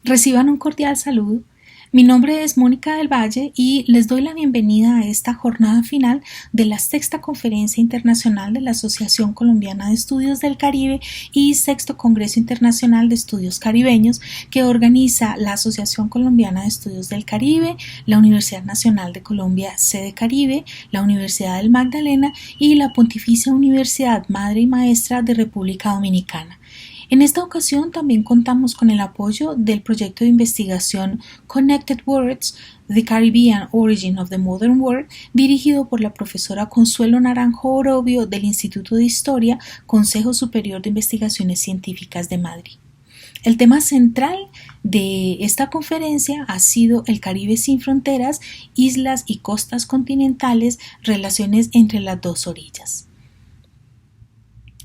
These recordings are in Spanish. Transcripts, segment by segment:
Reciban un cordial saludo. Mi nombre es Mónica del Valle y les doy la bienvenida a esta jornada final de la sexta Conferencia Internacional de la Asociación Colombiana de Estudios del Caribe y sexto Congreso Internacional de Estudios Caribeños que organiza la Asociación Colombiana de Estudios del Caribe, la Universidad Nacional de Colombia, sede Caribe, la Universidad del Magdalena y la Pontificia Universidad Madre y Maestra de República Dominicana. En esta ocasión también contamos con el apoyo del proyecto de investigación Connected Words, The Caribbean Origin of the Modern World, dirigido por la profesora Consuelo Naranjo Orobio del Instituto de Historia, Consejo Superior de Investigaciones Científicas de Madrid. El tema central de esta conferencia ha sido el Caribe sin fronteras, islas y costas continentales, relaciones entre las dos orillas.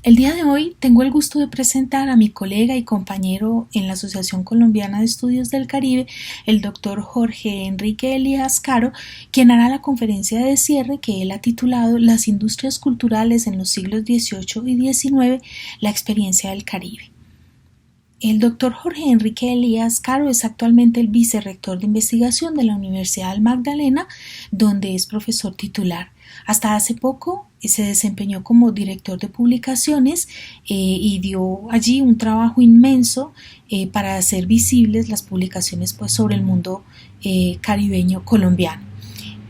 El día de hoy tengo el gusto de presentar a mi colega y compañero en la Asociación Colombiana de Estudios del Caribe, el doctor Jorge Enrique Elías Caro, quien hará la conferencia de cierre que él ha titulado Las industrias culturales en los siglos XVIII y XIX, la experiencia del Caribe. El doctor Jorge Enrique Elías Caro es actualmente el vicerrector de investigación de la Universidad del Magdalena, donde es profesor titular. Hasta hace poco se desempeñó como director de publicaciones y dio allí un trabajo inmenso para hacer visibles las publicaciones sobre el mundo caribeño colombiano.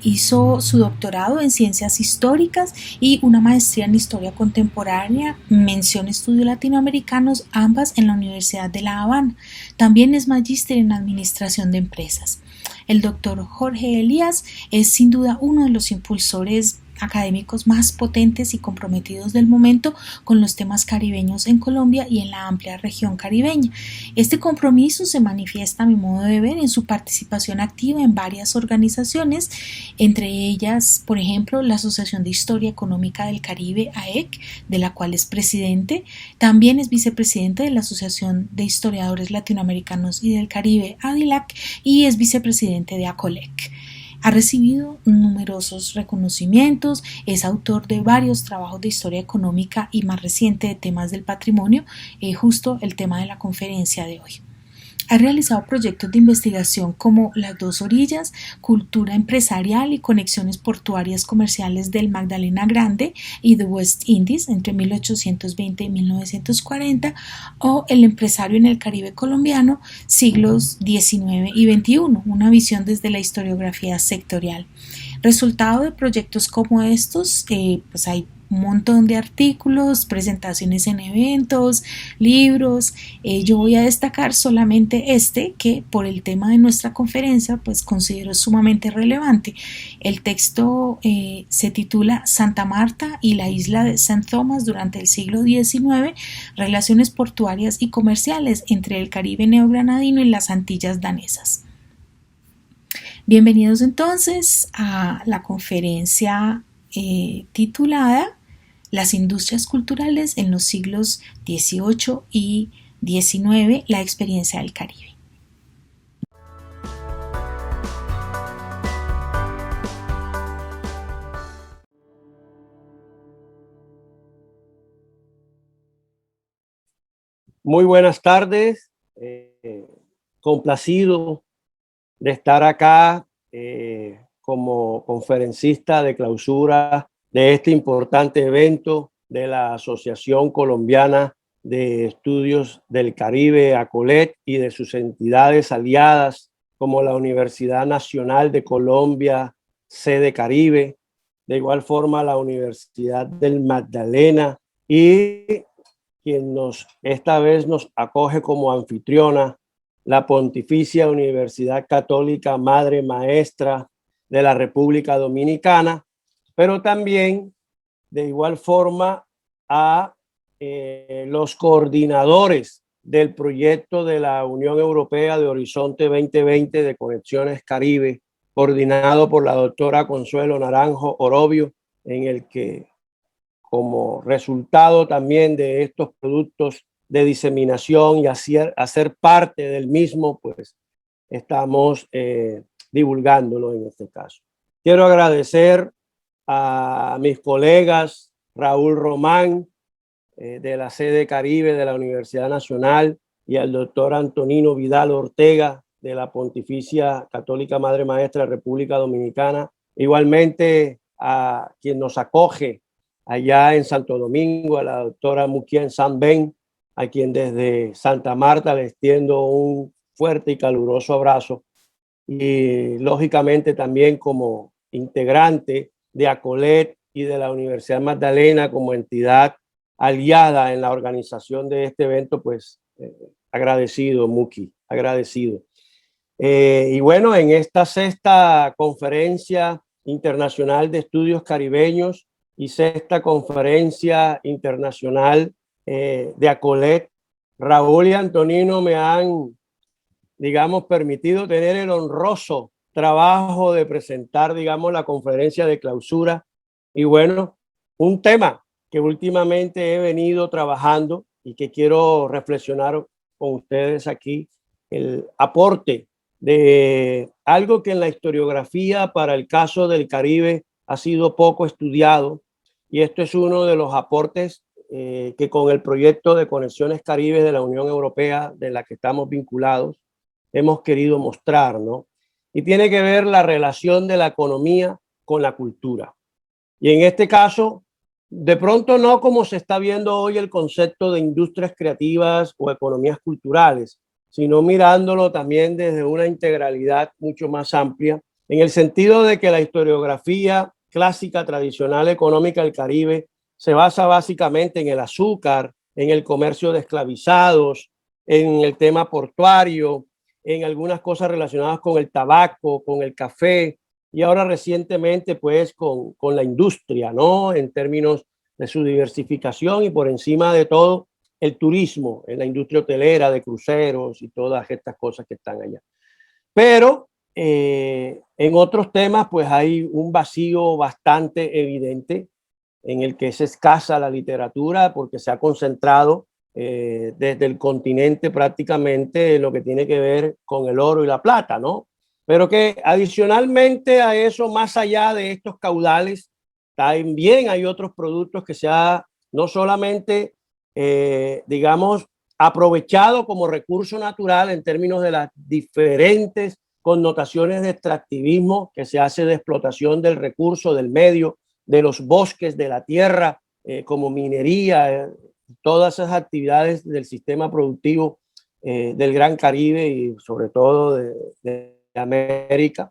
Hizo su doctorado en Ciencias Históricas y una maestría en Historia Contemporánea, mención Estudios Latinoamericanos, ambas en la Universidad de La Habana. También es magíster en Administración de Empresas. El doctor Jorge Elías es sin duda uno de los impulsores académicos más potentes y comprometidos del momento con los temas caribeños en Colombia y en la amplia región caribeña. Este compromiso se manifiesta, a mi modo de ver, en su participación activa en varias organizaciones, entre ellas, por ejemplo, la Asociación de Historia Económica del Caribe, AEC, de la cual es presidente. También es vicepresidente de la Asociación de Historiadores Latinoamericanos y del Caribe, ADILAC, y es vicepresidente de ACOLEC. Ha recibido numerosos reconocimientos, es autor de varios trabajos de historia económica y más reciente de temas del patrimonio, justo el tema de la conferencia de hoy. Ha realizado proyectos de investigación como Las dos orillas, cultura empresarial y conexiones portuarias comerciales del Magdalena Grande y The West Indies entre 1820 y 1940 o El empresario en el Caribe colombiano, siglos XIX y XXI, una visión desde la historiografía sectorial. Resultado de proyectos como estos, pues hay un montón de artículos, presentaciones en eventos, libros. Yo voy a destacar solamente este que por el tema de nuestra conferencia pues considero sumamente relevante. El texto se titula Santa Marta y la isla de St. Thomas durante el siglo XIX, relaciones portuarias y comerciales entre el Caribe neogranadino y las Antillas danesas. Bienvenidos entonces a la conferencia titulada Las industrias culturales en los siglos XVIII y XIX, la experiencia del Caribe. Muy buenas tardes, complacido de estar acá como conferencista de clausura de este importante evento de la Asociación Colombiana de Estudios del Caribe, ACOLEC, y de sus entidades aliadas como la Universidad Nacional de Colombia, sede Caribe, de igual forma la Universidad del Magdalena y quien esta vez nos acoge como anfitriona, la Pontificia Universidad Católica Madre Maestra de la República Dominicana, pero también de igual forma a los coordinadores del proyecto de la Unión Europea de Horizonte 2020 de Conexiones Caribe, coordinado por la doctora Consuelo Naranjo Orobio, en el que como resultado también de estos productos de diseminación y hacer parte del mismo, pues estamos divulgándolo en este caso. Quiero agradecer a mis colegas Raúl Román, de la sede Caribe de la Universidad Nacional, y al doctor Antonino Vidal Ortega de la Pontificia Católica Madre Maestra de República Dominicana. Igualmente a quien nos acoge allá en Santo Domingo, a la doctora Muquien Sanben, a quien desde Santa Marta le extiendo un fuerte y caluroso abrazo. Y lógicamente también como integrante de ACOLET y de la Universidad Magdalena como entidad aliada en la organización de este evento, pues agradecido, Muki, agradecido. Y bueno, en esta sexta conferencia internacional de estudios caribeños y sexta conferencia internacional de ACOLET, Raúl y Antonino me han, digamos, permitido tener el honroso trabajo de presentar, digamos, la conferencia de clausura. Y bueno, un tema que últimamente he venido trabajando y que quiero reflexionar con ustedes aquí, el aporte de algo que en la historiografía para el caso del Caribe ha sido poco estudiado, y esto es uno de los aportes que con el proyecto de Conexiones Caribe de la Unión Europea, de la que estamos vinculados, hemos querido mostrar, ¿no? Y tiene que ver la relación de la economía con la cultura. Y en este caso, de pronto no como se está viendo hoy el concepto de industrias creativas o economías culturales, sino mirándolo también desde una integralidad mucho más amplia, en el sentido de que la historiografía clásica, tradicional, económica del Caribe se basa básicamente en el azúcar, en el comercio de esclavizados, en el tema portuario, en algunas cosas relacionadas con el tabaco, con el café, y ahora recientemente pues con la industria, ¿no? En términos de su diversificación y por encima de todo el turismo, en la industria hotelera de cruceros y todas estas cosas que están allá. Pero en otros temas pues hay un vacío bastante evidente en el que es escasa la literatura porque se ha concentrado desde el continente prácticamente en lo que tiene que ver con el oro y la plata, ¿no? Pero que adicionalmente a eso, más allá de estos caudales, también hay otros productos que se ha no solamente, digamos, aprovechado como recurso natural en términos de las diferentes connotaciones de extractivismo que se hace de explotación del recurso, del medio, de los bosques, de la tierra, como minería, todas esas actividades del sistema productivo del Gran Caribe y sobre todo de América,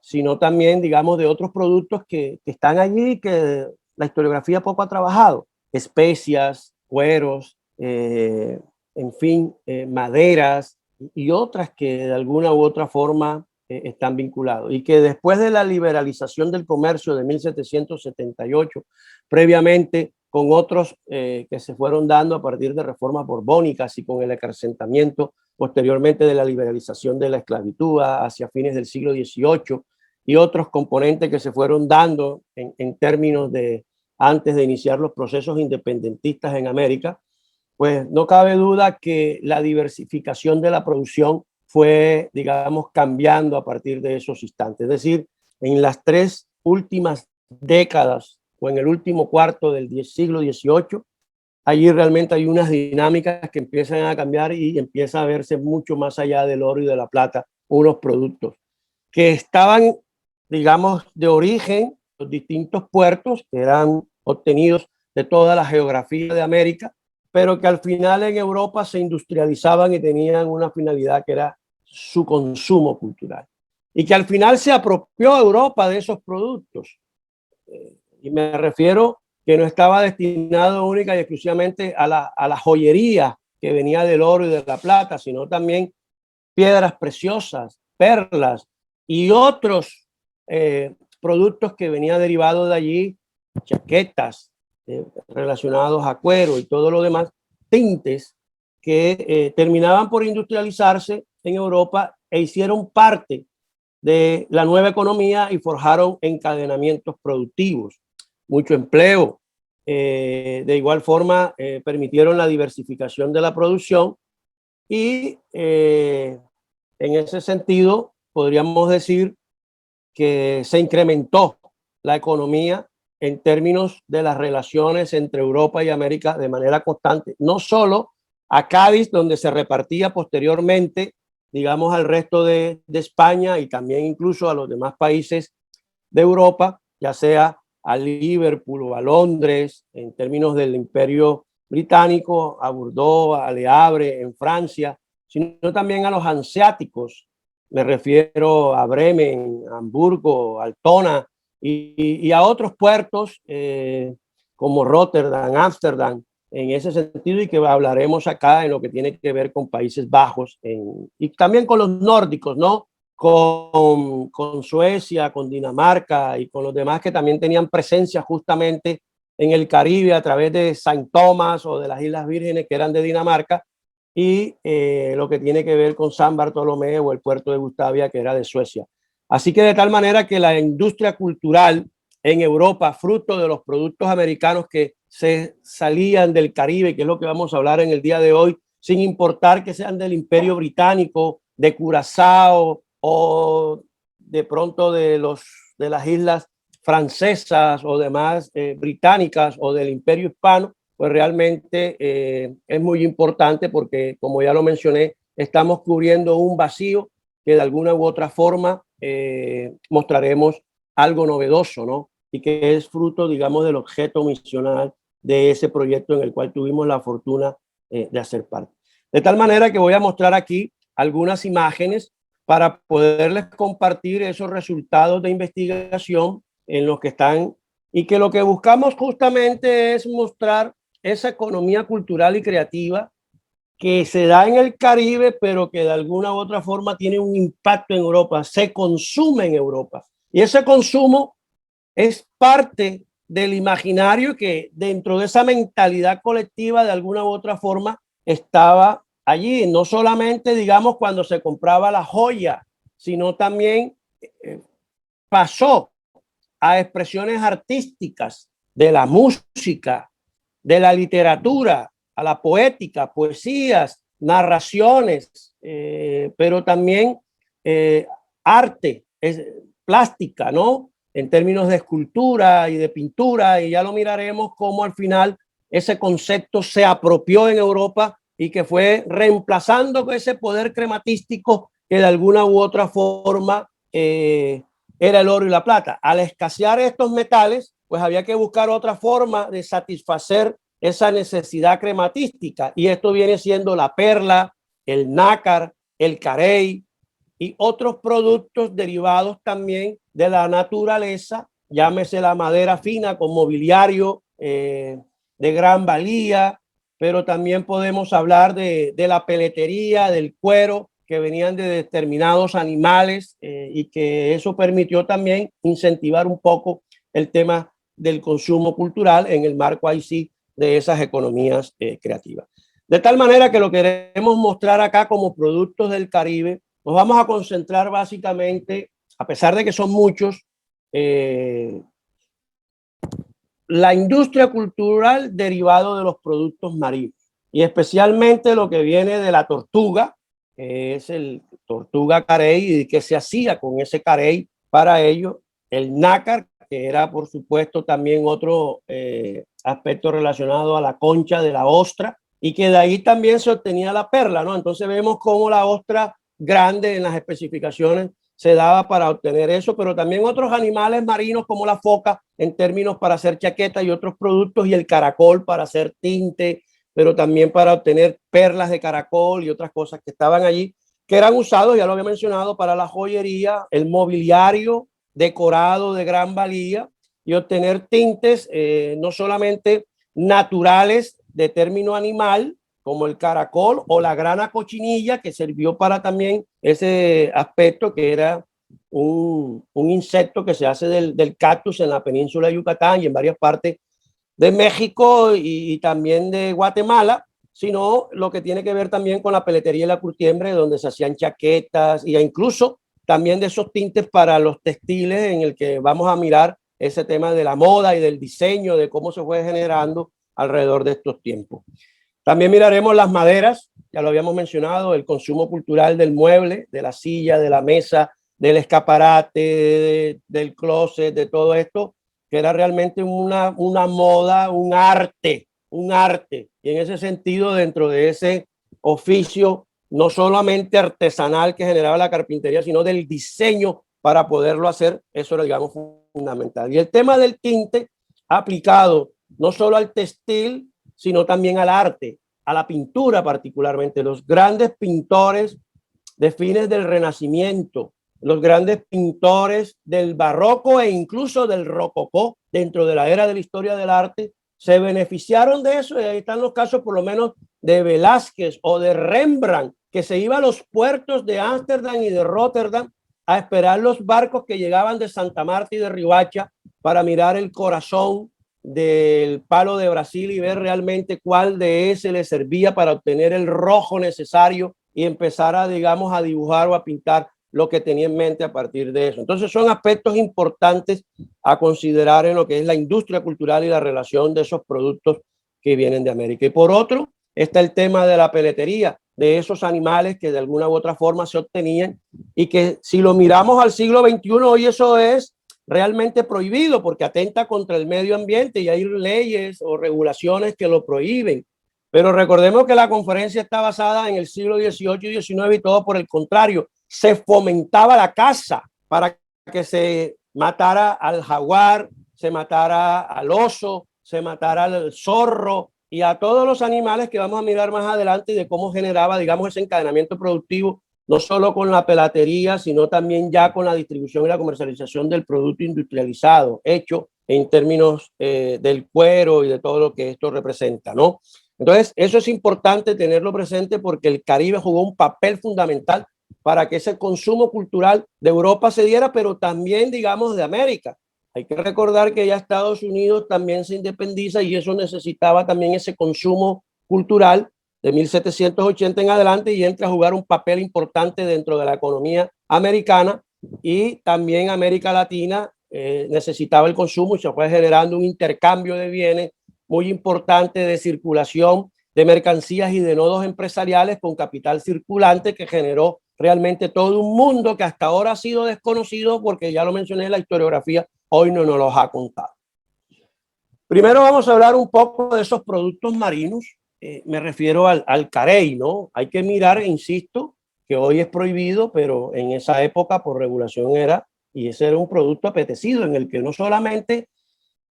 sino también, digamos, de otros productos que están allí y que la historiografía poco ha trabajado, especias, cueros, en fin, maderas y otras que de alguna u otra forma están vinculados y que después de la liberalización del comercio de 1778, previamente con otros que se fueron dando a partir de reformas borbónicas y con el acrecentamiento posteriormente de la liberalización de la esclavitud hacia fines del siglo XVIII y otros componentes que se fueron dando en términos de antes de iniciar los procesos independentistas en América, pues no cabe duda que la diversificación de la producción fue, digamos, cambiando a partir de esos instantes. Es decir, en las tres últimas décadas o en el último cuarto del siglo XVIII, allí realmente hay unas dinámicas que empiezan a cambiar y empieza a verse mucho más allá del oro y de la plata, unos productos que estaban, digamos, de origen, los distintos puertos que eran obtenidos de toda la geografía de América, pero que al final en Europa se industrializaban y tenían una finalidad que era su consumo cultural. Y que al final se apropió Europa de esos productos. Y me refiero que no estaba destinado única y exclusivamente a la joyería que venía del oro y de la plata, sino también piedras preciosas, perlas y otros productos que venían derivados de allí, chaquetas relacionados a cuero y todo lo demás, tintes que terminaban por industrializarse en Europa e hicieron parte de la nueva economía y forjaron encadenamientos productivos, mucho empleo. De igual forma, permitieron la diversificación de la producción y en ese sentido podríamos decir que se incrementó la economía en términos de las relaciones entre Europa y América de manera constante, no solo a Cádiz, donde se repartía posteriormente, digamos, al resto de España y también incluso a los demás países de Europa, ya sea a Liverpool o a Londres, en términos del Imperio Británico, a Bordeaux, a Le Havre, en Francia, sino también a los hanseáticos. Me refiero a Bremen, Hamburgo, Altona y a otros puertos como Rotterdam, Ámsterdam, en ese sentido, y que hablaremos acá en lo que tiene que ver con Países Bajos y también con los nórdicos, ¿no? Con Suecia, con Dinamarca y con los demás que también tenían presencia justamente en el Caribe a través de Saint Thomas o de las Islas Vírgenes, que eran de Dinamarca, y lo que tiene que ver con San Bartolomé o el puerto de Gustavia, que era de Suecia. Así que de tal manera que la industria cultural en Europa, fruto de los productos americanos que se salían del Caribe, que es lo que vamos a hablar en el día de hoy, sin importar que sean del Imperio Británico, de Curazao o de pronto de las islas francesas o demás británicas o del Imperio Hispano, pues realmente es muy importante porque, como ya lo mencioné, estamos cubriendo un vacío que de alguna u otra forma mostraremos algo novedoso, ¿no? Y que es fruto, digamos, del objeto misional de ese proyecto en el cual tuvimos la fortuna de hacer parte. De tal manera que voy a mostrar aquí algunas imágenes para poderles compartir esos resultados de investigación en los que están y que lo que buscamos justamente es mostrar esa economía cultural y creativa que se da en el Caribe, pero que de alguna u otra forma tiene un impacto en Europa, se consume en Europa. Y ese consumo es parte del imaginario que dentro de esa mentalidad colectiva de alguna u otra forma estaba allí, no solamente digamos cuando se compraba la joya, sino también pasó a expresiones artísticas de la música, de la literatura, a la poética, poesías, narraciones, pero también arte, plástica, ¿no? En términos de escultura y de pintura, y ya lo miraremos cómo al final ese concepto se apropió en Europa y que fue reemplazando ese poder crematístico que de alguna u otra forma era el oro y la plata. Al escasear estos metales, pues había que buscar otra forma de satisfacer esa necesidad crematística, y esto viene siendo la perla, el nácar, el carey y otros productos derivados también de la naturaleza, llámese la madera fina con mobiliario de gran valía, pero también podemos hablar de la peletería, del cuero, que venían de determinados animales y que eso permitió también incentivar un poco el tema del consumo cultural en el marco ahí sí de esas economías creativas. De tal manera que lo queremos mostrar acá como productos del Caribe. Nos vamos a concentrar básicamente, a pesar de que son muchos, la industria cultural derivado de los productos marinos y especialmente lo que viene de la tortuga, que es el tortuga carey y que se hacía con ese carey para ello, el nácar, que era por supuesto también otro aspecto relacionado a la concha de la ostra y que de ahí también se obtenía la perla, ¿no? Entonces vemos cómo la ostra grande en las especificaciones se daba para obtener eso, pero también otros animales marinos como la foca en términos para hacer chaquetas y otros productos, y el caracol para hacer tinte, pero también para obtener perlas de caracol y otras cosas que estaban allí, que eran usados, ya lo había mencionado, para la joyería, el mobiliario decorado de gran valía y obtener tintes no solamente naturales de término animal, como el caracol o la grana cochinilla, que sirvió para también ese aspecto que era un insecto que se hace del cactus en la península de Yucatán y en varias partes de México y también de Guatemala, sino lo que tiene que ver también con la peletería y la curtiembre, donde se hacían chaquetas e incluso también de esos tintes para los textiles, en el que vamos a mirar ese tema de la moda y del diseño, de cómo se fue generando alrededor de estos tiempos. También miraremos las maderas, ya lo habíamos mencionado, el consumo cultural del mueble, de la silla, de la mesa, del escaparate, del closet, de todo esto, que era realmente una moda, un arte. Y en ese sentido, dentro de ese oficio, no solamente artesanal que generaba la carpintería, sino del diseño para poderlo hacer, eso era, digamos, fundamental. Y el tema del tinte aplicado no solo al textil, sino también al arte, a la pintura particularmente. Los grandes pintores de fines del Renacimiento, los grandes pintores del barroco e incluso del rococó dentro de la era de la historia del arte se beneficiaron de eso, y ahí están los casos por lo menos de Velázquez o de Rembrandt, que se iba a los puertos de Ámsterdam y de Rotterdam a esperar los barcos que llegaban de Santa Marta y de Riohacha para mirar el corazón del palo de Brasil y ver realmente cuál de ese le servía para obtener el rojo necesario y empezar a, digamos, a dibujar o a pintar lo que tenía en mente a partir de eso. Entonces son aspectos importantes a considerar en lo que es la industria cultural y la relación de esos productos que vienen de América. Y por otro, está el tema de la peletería, de esos animales que de alguna u otra forma se obtenían y que si lo miramos al siglo XXI, hoy eso es realmente prohibido porque atenta contra el medio ambiente y hay leyes o regulaciones que lo prohíben. Pero recordemos que la conferencia está basada en el siglo XVIII y XIX y todo por el contrario, se fomentaba la caza para que se matara al jaguar, se matara al oso, se matara al zorro y a todos los animales que vamos a mirar más adelante y de cómo generaba, digamos, ese encadenamiento productivo, no solo con la pelatería, sino también ya con la distribución y la comercialización del producto industrializado, hecho en términos del cuero y de todo lo que esto representa, ¿no? Entonces, eso es importante tenerlo presente porque el Caribe jugó un papel fundamental para que ese consumo cultural de Europa se diera, pero también, digamos, de América. Hay que recordar que ya Estados Unidos también se independiza y eso necesitaba también ese consumo cultural de 1780 en adelante y entra a jugar un papel importante dentro de la economía americana y también América Latina necesitaba el consumo y se fue generando un intercambio de bienes muy importante de circulación de mercancías y de nodos empresariales con capital circulante que generó realmente todo un mundo que hasta ahora ha sido desconocido porque ya lo mencioné, la historiografía hoy no nos los ha contado. Primero vamos a hablar un poco de esos productos marinos, me refiero al carey, ¿no? Hay que mirar, insisto, que hoy es prohibido, pero en esa época por regulación era, y ese era un producto apetecido en el que no solamente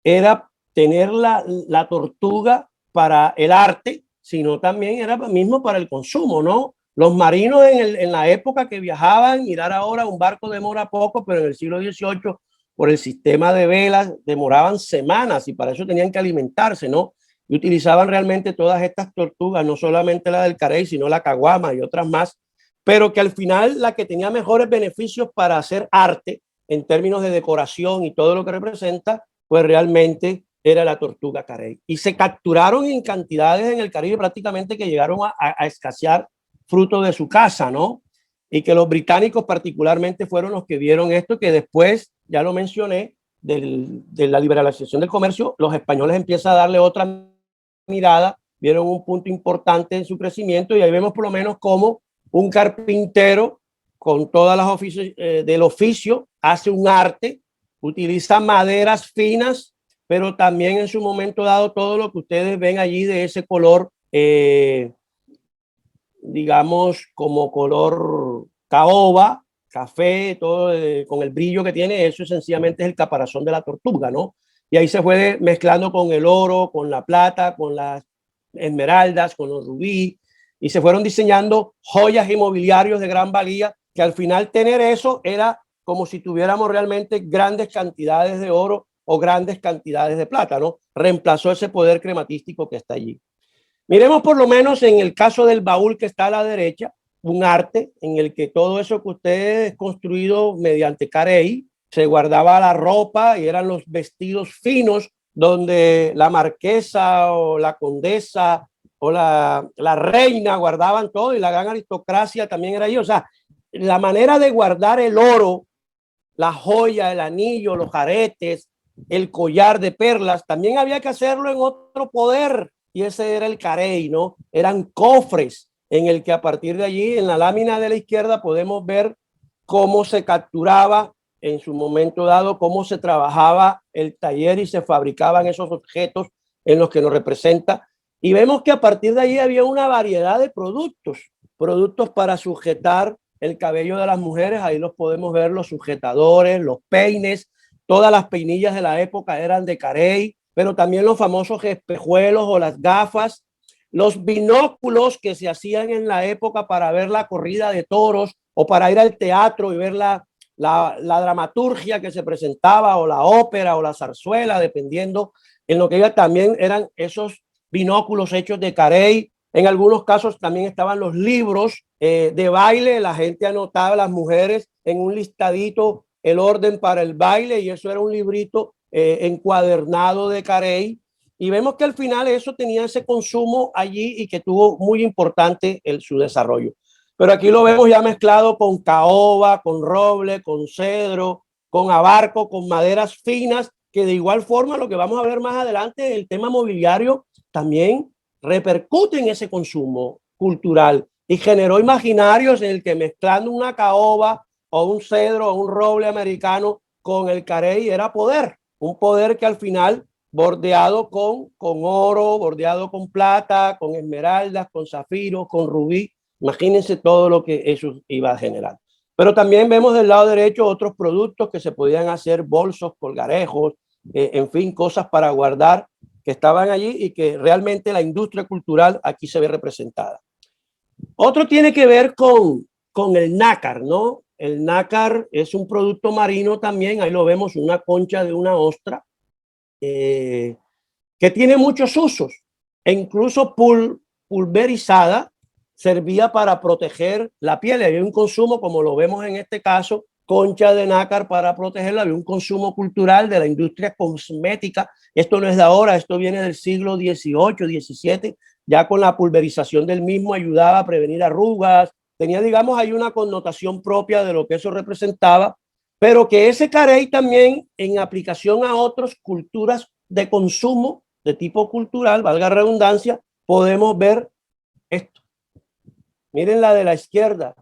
era tener la tortuga para el arte, sino también era mismo para el consumo, ¿no? Los marinos en la época que viajaban, mirar ahora un barco demora poco, pero en el siglo XVIII, por el sistema de velas, demoraban semanas y para eso tenían que alimentarse, ¿no? Y utilizaban realmente todas estas tortugas, no solamente la del carey, sino la caguama y otras más, pero que al final la que tenía mejores beneficios para hacer arte en términos de decoración y todo lo que representa, pues realmente era la tortuga carey. Y se capturaron en cantidades en el Caribe prácticamente que llegaron a escasear fruto de su caza, ¿no? Y que los británicos particularmente fueron los que vieron esto, que después, ya lo mencioné, de la liberalización del comercio, los españoles empiezan a darle otra mirada, vieron un punto importante en su crecimiento y ahí vemos por lo menos cómo un carpintero con todas las oficios del oficio hace un arte, utiliza maderas finas, pero también en su momento dado todo lo que ustedes ven allí de ese color, digamos, como color caoba, café, todo con el brillo que tiene, eso sencillamente es el caparazón de la tortuga, ¿no? Y ahí se fue mezclando con el oro, con la plata, con las esmeraldas, con los rubíes, y se fueron diseñando joyas y mobiliarios de gran valía, que al final tener eso era como si tuviéramos realmente grandes cantidades de oro o grandes cantidades de plata, ¿no? Reemplazó ese poder crematístico que está allí. Miremos por lo menos en el caso del baúl que está a la derecha, un arte en el que todo eso que ustedes construido mediante carey, se guardaba la ropa y eran los vestidos finos donde la marquesa o la condesa o la reina guardaban todo y la gran aristocracia también era ahí. O sea, la manera de guardar el oro, la joya, el anillo, los aretes, el collar de perlas, también había que hacerlo en otro poder y ese era el carey, ¿no? Eran cofres en el que a partir de allí, en la lámina de la izquierda, podemos ver cómo se capturaba en su momento dado, cómo se trabajaba el taller y se fabricaban esos objetos en los que nos representa. Y vemos que a partir de ahí había una variedad de productos para sujetar el cabello de las mujeres. Ahí los podemos ver, los sujetadores, los peines, todas las peinillas de la época eran de carey, pero también los famosos espejuelos o las gafas, los binóculos que se hacían en la época para ver la corrida de toros o para ir al teatro y ver la dramaturgia que se presentaba, o la ópera o la zarzuela, dependiendo en lo que iba. También eran esos binóculos hechos de carey. En algunos casos también estaban los libros de baile. La gente anotaba, las mujeres, en un listadito el orden para el baile, y eso era un librito encuadernado de carey. Y vemos que al final eso tenía ese consumo allí y que tuvo muy importante su desarrollo. Pero aquí lo vemos ya mezclado con caoba, con roble, con cedro, con abarco, con maderas finas, que de igual forma, lo que vamos a ver más adelante, el tema mobiliario también repercute en ese consumo cultural y generó imaginarios en el que mezclando una caoba o un cedro o un roble americano con el carey era poder, un poder que al final, bordeado con oro, bordeado con plata, con esmeraldas, con zafiros, con rubí, imagínense todo lo que eso iba a generar. Pero también vemos del lado derecho otros productos que se podían hacer, bolsos, colgarejos, en fin, cosas para guardar que estaban allí y que realmente la industria cultural aquí se ve representada. Otro tiene que ver con el nácar, ¿no? El nácar es un producto marino también, ahí lo vemos, una concha de una ostra, que tiene muchos usos, e incluso pulverizada servía para proteger la piel. Había un consumo, como lo vemos en este caso, concha de nácar para protegerla. Había un consumo cultural de la industria cosmética. Esto no es de ahora, esto viene del siglo XVIII, XVII, ya con la pulverización del mismo ayudaba a prevenir arrugas. Tenía, digamos, ahí una connotación propia de lo que eso representaba, pero que ese carey también, en aplicación a otras culturas de consumo de tipo cultural, valga redundancia, podemos ver esto. Miren la de la izquierda,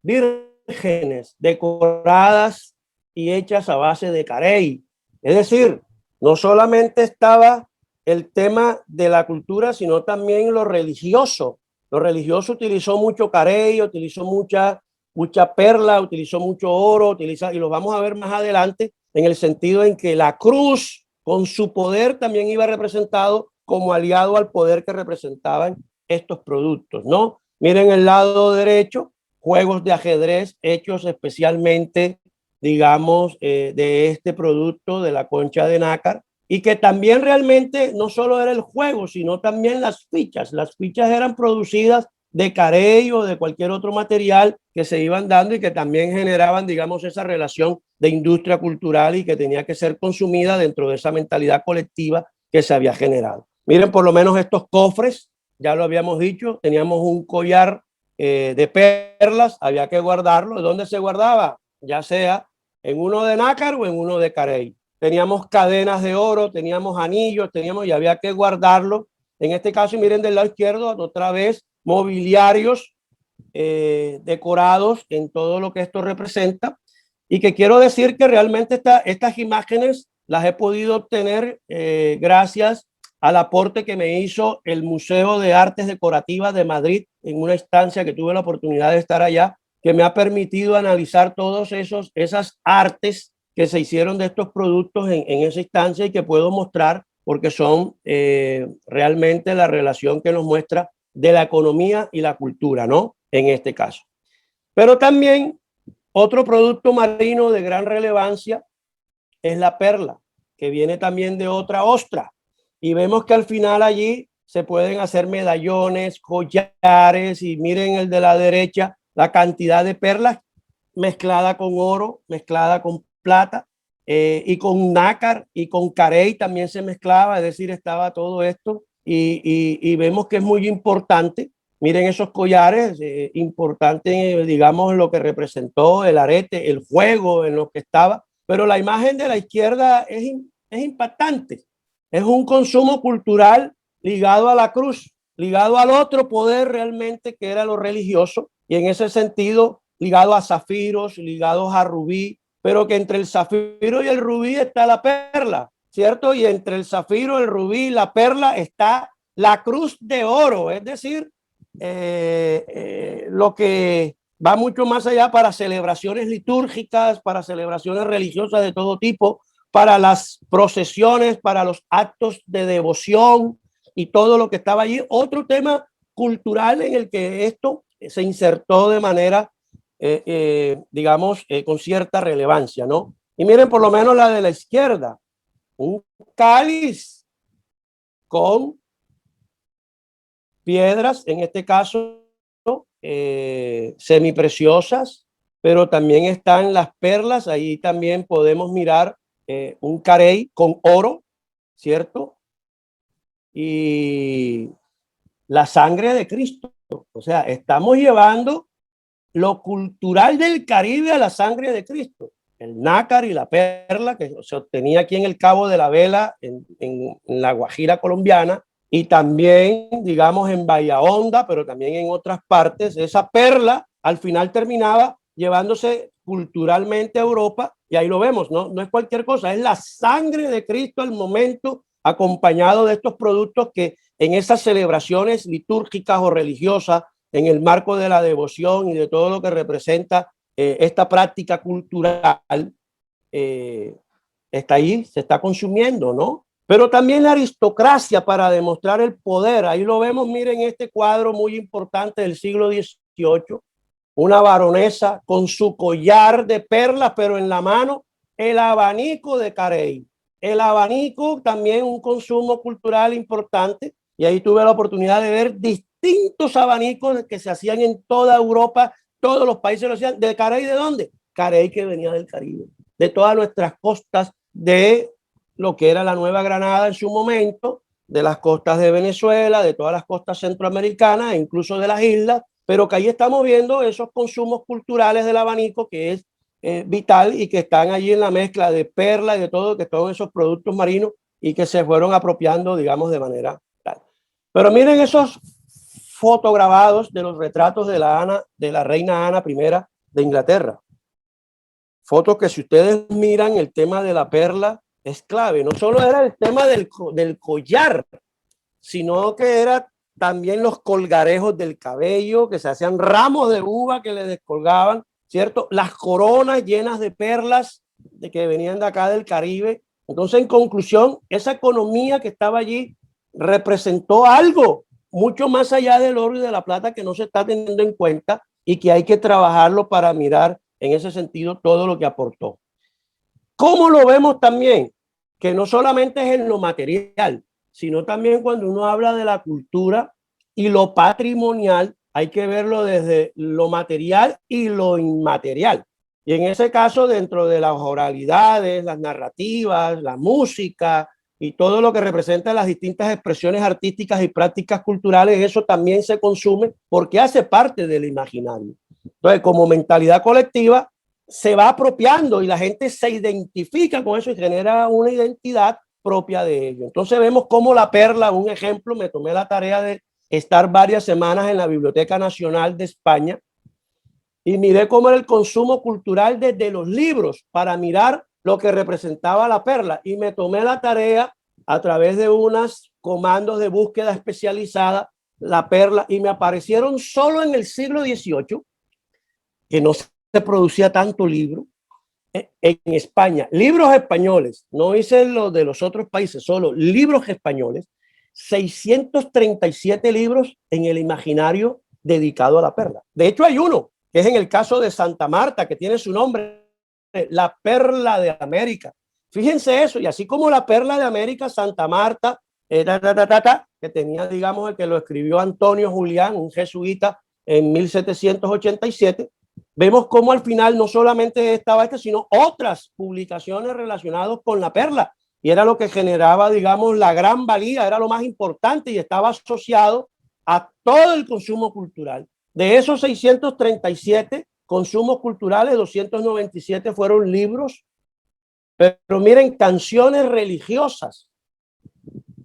vírgenes decoradas y hechas a base de carey. Es decir, no solamente estaba el tema de la cultura, sino también lo religioso. Lo religioso utilizó mucho carey, utilizó mucha perla, utilizó mucho oro, y lo vamos a ver más adelante, en el sentido en que la cruz, con su poder, también iba representado como aliado al poder que representaban estos productos, ¿no? Miren el lado derecho, juegos de ajedrez hechos especialmente, digamos, de este producto de la concha de nácar, y que también realmente no solo era el juego, sino también las fichas. Las fichas eran producidas de carey o de cualquier otro material que se iban dando y que también generaban, digamos, esa relación de industria cultural y que tenía que ser consumida dentro de esa mentalidad colectiva que se había generado. Miren por lo menos estos cofres, ya lo habíamos dicho, teníamos un collar de perlas, había que guardarlo. ¿Dónde se guardaba? Ya sea en uno de nácar o en uno de carey. Teníamos cadenas de oro, teníamos anillos, y había que guardarlo. En este caso, miren del lado izquierdo, otra vez, mobiliarios decorados en todo lo que esto representa, y que quiero decir que realmente estas imágenes las he podido obtener gracias al aporte que me hizo el Museo de Artes Decorativas de Madrid en una instancia que tuve la oportunidad de estar allá, que me ha permitido analizar todos esas artes que se hicieron de estos productos en esa instancia, y que puedo mostrar porque son realmente la relación que nos muestra de la economía y la cultura, ¿no? En este caso. Pero también otro producto marino de gran relevancia es la perla, que viene también de otra ostra. Y vemos que al final allí se pueden hacer medallones, collares, y miren el de la derecha, la cantidad de perlas mezclada con oro, mezclada con plata, y con nácar y con carey también se mezclaba, es decir, estaba todo esto, y vemos que es muy importante. Miren esos collares, importante, digamos, lo que representó el arete, el juego en lo que estaba, pero la imagen de la izquierda es impactante. Es un consumo cultural ligado a la cruz, ligado al otro poder realmente que era lo religioso, y en ese sentido ligado a zafiros, ligados a rubí, pero que entre el zafiro y el rubí está la perla. ¿cierto? Y entre el zafiro, el rubí y la perla está la cruz de oro, es decir, lo que va mucho más allá para celebraciones litúrgicas, para celebraciones religiosas de todo tipo, para las procesiones, para los actos de devoción y todo lo que estaba allí. Otro tema cultural en el que esto se insertó de manera, digamos, con cierta relevancia, ¿no? Y miren por lo menos la de la izquierda, un cáliz con piedras, en este caso semipreciosas, pero también están las perlas. Ahí también podemos mirar un carey con oro, ¿cierto? Y la sangre de Cristo. O sea, estamos llevando lo cultural del Caribe a la sangre de Cristo. El nácar y la perla que se obtenía aquí en el Cabo de la Vela, en la Guajira colombiana, y también, digamos, en Bahía Honda, pero también en otras partes. Esa perla al final terminaba llevándose culturalmente a Europa, y ahí lo vemos, ¿no? No es cualquier cosa, es la sangre de Cristo al momento, acompañado de estos productos que en esas celebraciones litúrgicas o religiosas, en el marco de la devoción y de todo lo que representa esta práctica cultural, está ahí, se está consumiendo, ¿no? Pero también la aristocracia para demostrar el poder. Ahí lo vemos, miren este cuadro muy importante del siglo XVIII, una baronesa con su collar de perlas, pero en la mano el abanico de Carey. El abanico también un consumo cultural importante, y ahí tuve la oportunidad de ver distintos abanicos que se hacían en toda Europa, todos los países lo hacían. ¿De Carey de dónde? Carey que venía del Caribe, de todas nuestras costas, de lo que era la Nueva Granada en su momento, de las costas de Venezuela, de todas las costas centroamericanas e incluso de las islas, pero que ahí estamos viendo esos consumos culturales del abanico que es vital y que están allí en la mezcla de perla y de todo, que todos esos productos marinos y que se fueron apropiando, digamos, de manera tal. Pero miren esos fotograbados de los retratos de la reina Ana I de Inglaterra. Fotos que si ustedes miran el tema de la perla es clave. No solo era el tema del collar, sino que era también los colgarejos del cabello, que se hacían ramos de uva que le descolgaban, ¿cierto? Las coronas llenas de perlas de que venían de acá del Caribe. Entonces, en conclusión, esa economía que estaba allí representó algo mucho más allá del oro y de la plata que no se está teniendo en cuenta y que hay que trabajarlo para mirar en ese sentido todo lo que aportó. ¿Cómo lo vemos también? Que no solamente es en lo material, sino también cuando uno habla de la cultura y lo patrimonial, hay que verlo desde lo material y lo inmaterial. Y en ese caso, dentro de las oralidades, las narrativas, la música y todo lo que representa las distintas expresiones artísticas y prácticas culturales, eso también se consume porque hace parte del imaginario. Entonces, como mentalidad colectiva, se va apropiando y la gente se identifica con eso y genera una identidad propia de ello. Entonces vemos cómo la perla, un ejemplo, me tomé la tarea de estar varias semanas en la Biblioteca Nacional de España y miré cómo era el consumo cultural desde los libros para mirar lo que representaba la perla, y me tomé la tarea a través de unos comandos de búsqueda especializada, la perla, y me aparecieron solo en el siglo XVIII, que no se producía tanto libro, en España, libros españoles, no hice lo de los otros países, solo libros españoles, 637 libros en el imaginario dedicado a la perla. De hecho, hay uno que es en el caso de Santa Marta, que tiene su nombre, la Perla de América. Fíjense eso, y así como la Perla de América, Santa Marta, que tenía, digamos, el que lo escribió Antonio Julián, un jesuita, en 1787, vemos cómo al final no solamente estaba sino otras publicaciones relacionadas con la perla, y era lo que generaba, digamos, la gran valía, era lo más importante y estaba asociado a todo el consumo cultural. De esos 637 consumos culturales, 297 fueron libros, pero miren, canciones religiosas,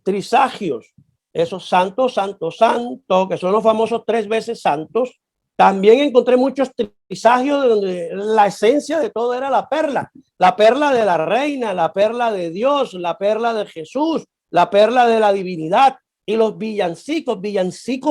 trisagios, esos santos, santos, santos, que son los famosos 3 veces santos, También encontré muchos trisagios donde la esencia de todo era la perla de la reina, la perla de Dios, la perla de Jesús, la perla de la divinidad, y los villancicos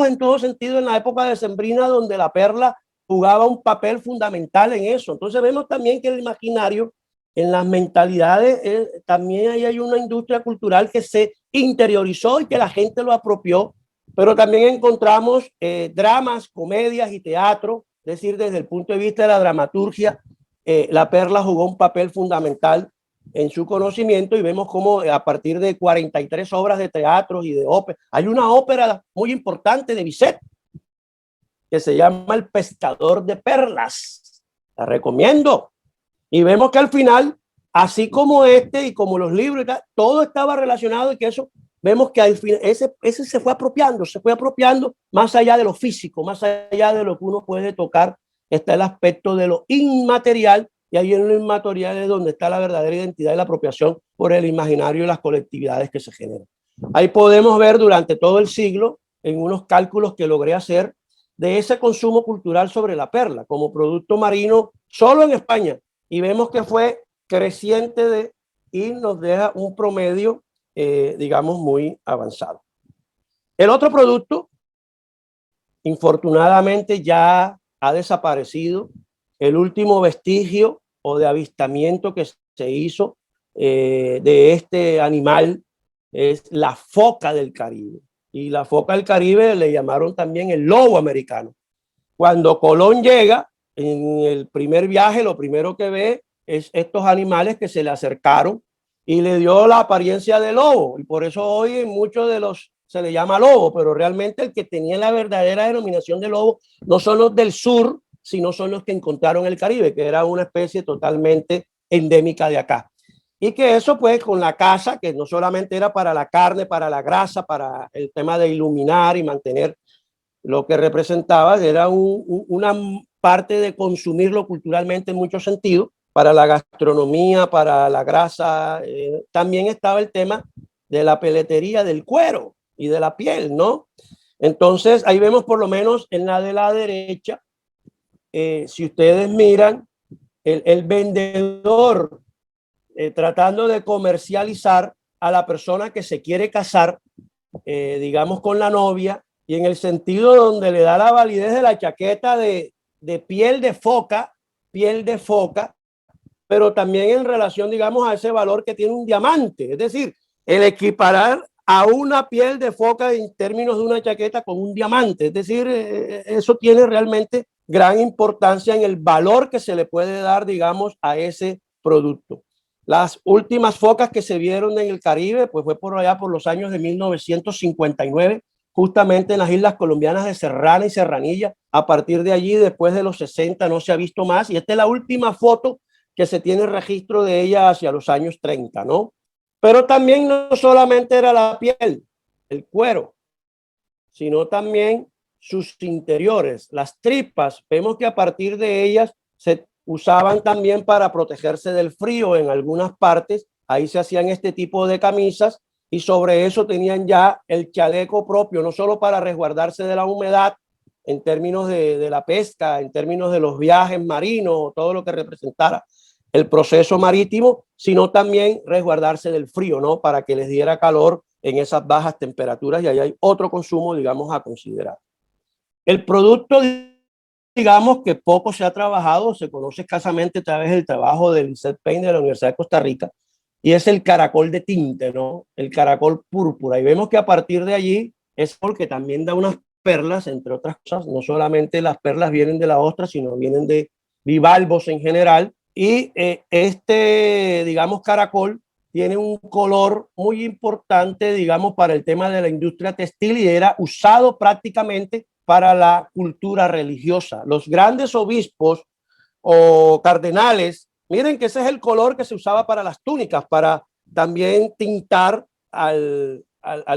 en todo sentido en la época decembrina, donde la perla jugaba un papel fundamental en eso. Entonces vemos también que el imaginario, en las mentalidades, también ahí hay una industria cultural que se interiorizó y que la gente lo apropió, pero también encontramos dramas, comedias y teatro, es decir, desde el punto de vista de la dramaturgia, la perla jugó un papel fundamental en su conocimiento, y vemos cómo a partir de 43 obras de teatro y de ópera, hay una ópera muy importante de Bizet que se llama El Pescador de Perlas, la recomiendo, y vemos que al final, así como este y como los libros y tal, todo estaba relacionado, y que eso vemos que al final ese se fue apropiando más allá de lo físico, más allá de lo que uno puede tocar, está el aspecto de lo inmaterial, y ahí en lo inmaterial es donde está la verdadera identidad y la apropiación por el imaginario y las colectividades que se generan. Ahí podemos ver durante todo el siglo, en unos cálculos que logré hacer, de ese consumo cultural sobre la perla como producto marino solo en España, y vemos que fue creciente y nos deja un promedio, digamos, muy avanzado. El otro producto, infortunadamente, ya ha desaparecido. El último vestigio o de avistamiento que se hizo de este animal es la foca del Caribe. Y la foca del Caribe le llamaron también el lobo americano. Cuando Colón llega, en el primer viaje, lo primero que ve es estos animales que se le acercaron y le dio la apariencia de lobo. Y por eso hoy en muchos de los se le llama lobo, pero realmente el que tenía la verdadera denominación de lobo no son los del sur, sino son los que encontraron el Caribe, que era una especie totalmente endémica de acá. Y que eso pues con la caza, que no solamente era para la carne, para la grasa, para el tema de iluminar y mantener lo que representaba, era una parte de consumirlo culturalmente en muchos sentidos, para la gastronomía, para la grasa. También estaba el tema de la peletería del cuero y de la piel, ¿no? Entonces ahí vemos por lo menos en la de la derecha, si ustedes miran, el vendedor tratando de comercializar a la persona que se quiere casar, digamos, con la novia, y en el sentido donde le da la validez de la chaqueta de piel de foca, pero también en relación, digamos, a ese valor que tiene un diamante. Es decir, el equiparar a una piel de foca en términos de una chaqueta con un diamante. Es decir, eso tiene realmente gran importancia en el valor que se le puede dar, digamos, a ese producto. Las últimas focas que se vieron en el Caribe, pues fue por allá por los años de 1959, justamente en las islas colombianas de Serrana y Serranilla. A partir de allí, después de los 60, no se ha visto más. Y esta es la última foto que se tiene registro de ella hacia los años 30, ¿no? Pero también no solamente era la piel, el cuero, sino también sus interiores, las tripas. Vemos que a partir de ellas se usaban también para protegerse del frío en algunas partes. Ahí se hacían este tipo de camisas, y sobre eso tenían ya el chaleco propio, no solo para resguardarse de la humedad en términos de la pesca, en términos de los viajes marinos, todo lo que representara el proceso marítimo, sino también resguardarse del frío, ¿no? Para que les diera calor en esas bajas temperaturas, y ahí hay otro consumo, digamos, a considerar. El producto, digamos, que poco se ha trabajado, se conoce escasamente a través del trabajo de Lizeth Payne de la Universidad de Costa Rica, y es el caracol de tinte, ¿no? El caracol púrpura. Y vemos que a partir de allí es porque también da unas perlas, entre otras cosas. No solamente las perlas vienen de la ostra, sino vienen de bivalvos en general. Y digamos, caracol tiene un color muy importante, digamos, para el tema de la industria textil, y era usado prácticamente para la cultura religiosa. Los grandes obispos o cardenales, miren que ese es el color que se usaba para las túnicas, para también tintar al